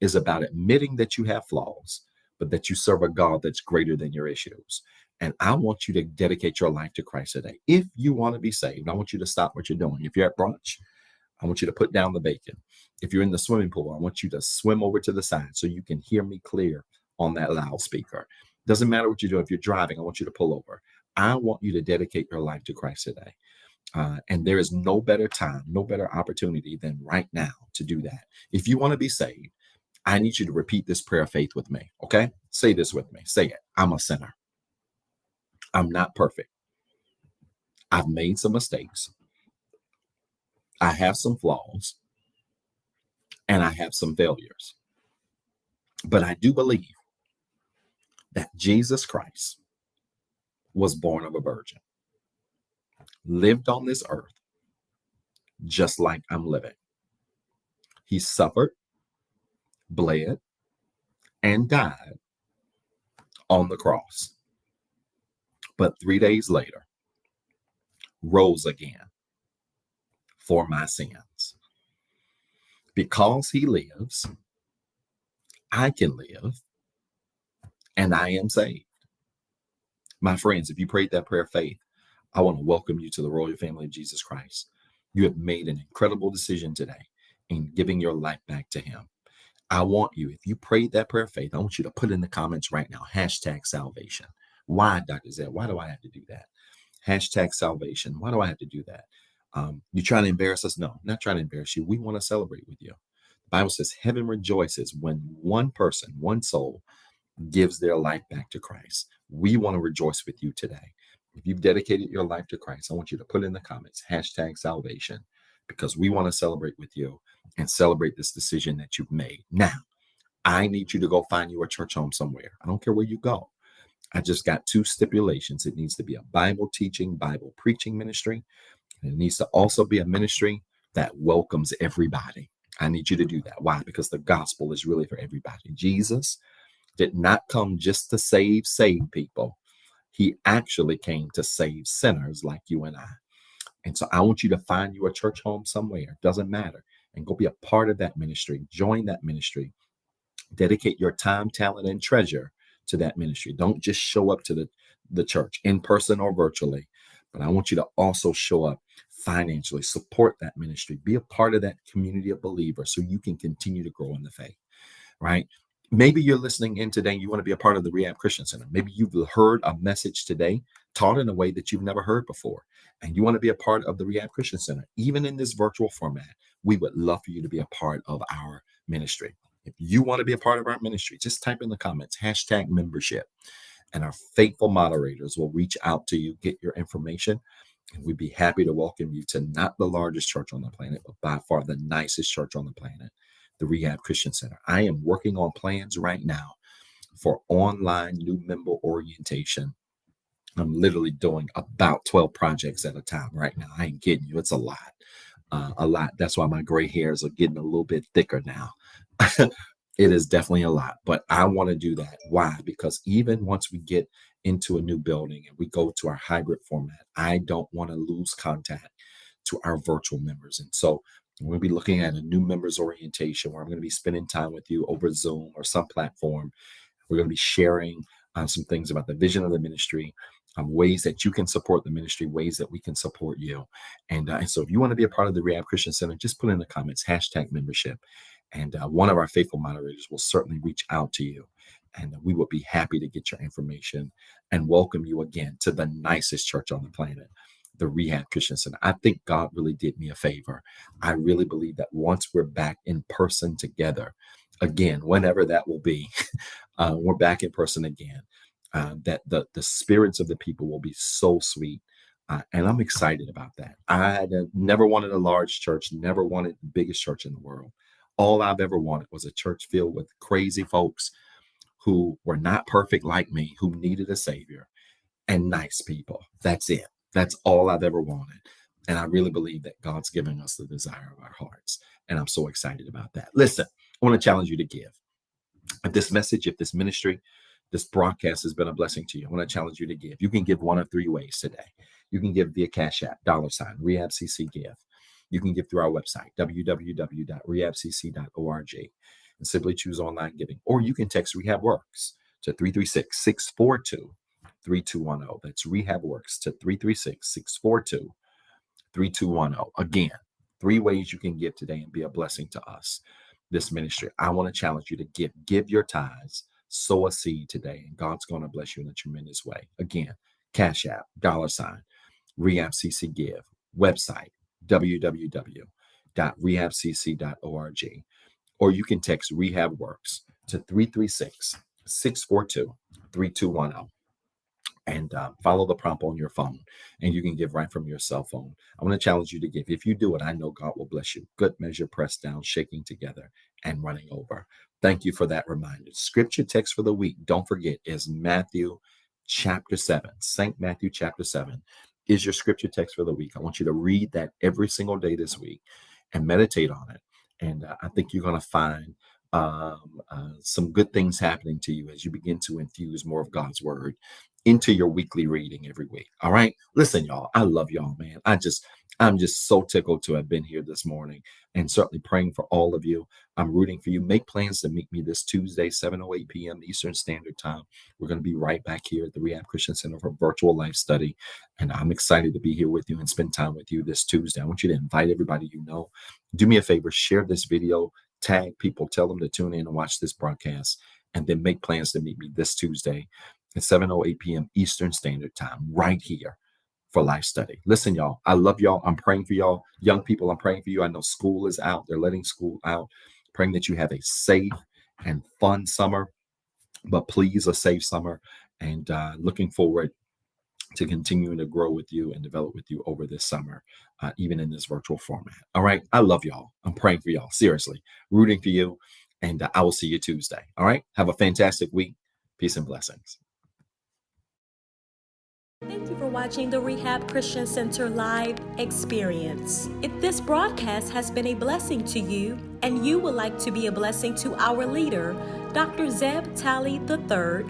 Speaker 1: is about admitting that you have flaws, but that you serve a God that's greater than your issues. And I want you to dedicate your life to Christ today. If you want to be saved, I want you to stop what you're doing. If you're at brunch, I want you to put down the bacon. If you're in the swimming pool, I want you to swim over to the side so you can hear me clear on that loudspeaker. Doesn't matter what you do. If you're driving, I want you to pull over. I want you to dedicate your life to Christ today. And there is no better time, no better opportunity than right now to do that. If you want to be saved, I need you to repeat this prayer of faith with me. Okay? Say this with me. Say it. I'm a sinner. I'm not perfect. I've made some mistakes. I have some flaws. And I have some failures. But I do believe that Jesus Christ was born of a virgin, lived on this earth just like I'm living. He suffered, bled, and died on the cross. But 3 days later, rose again for my sins. Because he lives, I can live, and I am saved. My friends, if you prayed that prayer of faith, I want to welcome you to the royal family of Jesus Christ. You have made an incredible decision today in giving your life back to him. I want you, if you prayed that prayer of faith, I want you to put in the comments right now, #salvation. Why, Dr. Zeb? Why do I have to do that? #salvation. Why do I have to do that? You trying to embarrass us? No, not trying to embarrass you. We want to celebrate with you. The Bible says heaven rejoices when one person, one soul gives their life back to Christ. We want to rejoice with you today. If you've dedicated your life to Christ, I want you to put in the comments, #salvation, because we want to celebrate with you and celebrate this decision that you've made. Now, I need you to go find you a church home somewhere. I don't care where you go. I just got 2 stipulations. It needs to be a Bible teaching, Bible preaching ministry. And it needs to also be a ministry that welcomes everybody. I need you to do that. Why? Because the gospel is really for everybody. Jesus did not come just to save people. He actually came to save sinners like you and I. And so I want you to find you a church home somewhere. Doesn't matter. And go be a part of that ministry. Join that ministry. Dedicate your time, talent, and treasure to that ministry. Don't just show up to the church in person or virtually, but I want you to also show up financially, support that ministry, be a part of that community of believers so you can continue to grow in the faith, right? Maybe you're listening in today and you want to be a part of the Rehab Christian Center. Maybe you've heard a message today taught in a way that you've never heard before, and you want to be a part of the Rehab Christian Center. Even in this virtual format, we would love for you to be a part of our ministry. If you want to be a part of our ministry, just type in the comments, #membership. and our faithful moderators will reach out to you, get your information, and we'd be happy to welcome you to not the largest church on the planet, but by far the nicest church on the planet, the Rehab Christian Center. I am working on plans right now for online new member orientation. I'm literally doing about 12 projects at a time right now. I ain't kidding you. It's a lot. A lot. That's why my gray hairs are getting a little bit thicker now. It is definitely a lot, but I want to do that. Why? Because even once we get into a new building and we go to our hybrid format, I don't want to lose contact to our virtual members. And so we're going to be looking at a new members orientation where I'm going to be spending time with you over Zoom or some platform. We're going to be sharing some things about the vision of the ministry, ways that you can support the ministry, ways that we can support you. And so if you want to be a part of the Rehab Christian Center, just put in the comments, #membership. And one of our faithful moderators will certainly reach out to you. And we will be happy to get your information and welcome you again to the nicest church on the planet, the Rehab Christian Center. I think God really did me a favor. I really believe that once we're back in person together, again, whenever that will be, we're back in person again, that the spirits of the people will be so sweet. And I'm excited about that. I never wanted a large church, never wanted the biggest church in the world. All I've ever wanted was a church filled with crazy folks who were not perfect like me, who needed a savior, and nice people. That's it. That's all I've ever wanted. And I really believe that God's giving us the desire of our hearts. And I'm so excited about that. Listen, I want to challenge you to give. If this message, if this ministry, this broadcast has been a blessing to you, I want to challenge you to give. You can give one of three ways today. You can give via CashApp, $REHABCCGIVE. You can give through our website, www.REHABCC.org, and simply choose online giving. Or you can text REHABWORKS to 336-642-3210. That's REHABWORKS to 336-642-3210. Again, three ways you can give today and be a blessing to us, this ministry. I want to challenge you to give. Give your tithes, sow a seed today, and God's going to bless you in a tremendous way. Again, Cash App, $REHABCCGIVE, website, www.rehabcc.org, or you can text REHABWORKS to 336-642-3210 and follow the prompt on your phone, and you can give right from your cell phone. I want to challenge you to give. If you do it, I know God will bless you. Good measure, pressed down, shaking together, and running over. Thank you for that reminder. Scripture text for the week, don't forget, is Matthew chapter 7. St. Matthew chapter 7 is your scripture text for the week. I want you to read that every single day this week and meditate on it. And I think you're going to find some good things happening to you as you begin to infuse more of God's word into your weekly reading every week. All right. Listen, y'all, I love y'all, man. I'm just so tickled to have been here this morning, and certainly praying for all of you. I'm rooting for you. Make plans to meet me this Tuesday, 7:08 p.m. Eastern Standard Time. We're going to be right back here at the Rehab Christian Center for virtual life study. And I'm excited to be here with you and spend time with you this Tuesday. I want you to invite everybody you know. Do me a favor, share this video, tag people, tell them to tune in and watch this broadcast, and then make plans to meet me this Tuesday at 7:08 p.m. Eastern Standard Time, right here for life study. Listen, y'all, I love y'all. I'm praying for y'all. Young people, I'm praying for you. I know school is out. They're letting school out. Praying that you have a safe and fun summer, but please, a safe summer, and looking forward to continuing to grow with you and develop with you over this summer, even in this virtual format. All right. I love y'all. I'm praying for y'all. Seriously, rooting for you. And I will see you Tuesday. All right. Have a fantastic week. Peace and blessings.
Speaker 2: Thank you for watching the Rehab Christian Center live experience. If this broadcast has been a blessing to you and you would like to be a blessing to our leader, Dr. Zeb Talley III,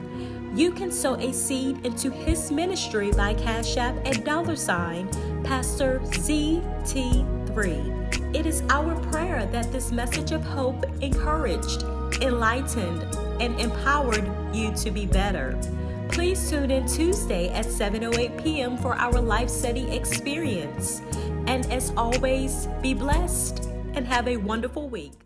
Speaker 2: you can sow a seed into his ministry by Cash App at $Pastor ZT3. It is our prayer that this message of hope encouraged, enlightened, and empowered you to be better. Please tune in Tuesday at 7:08 p.m. for our life study experience. And as always, be blessed and have a wonderful week.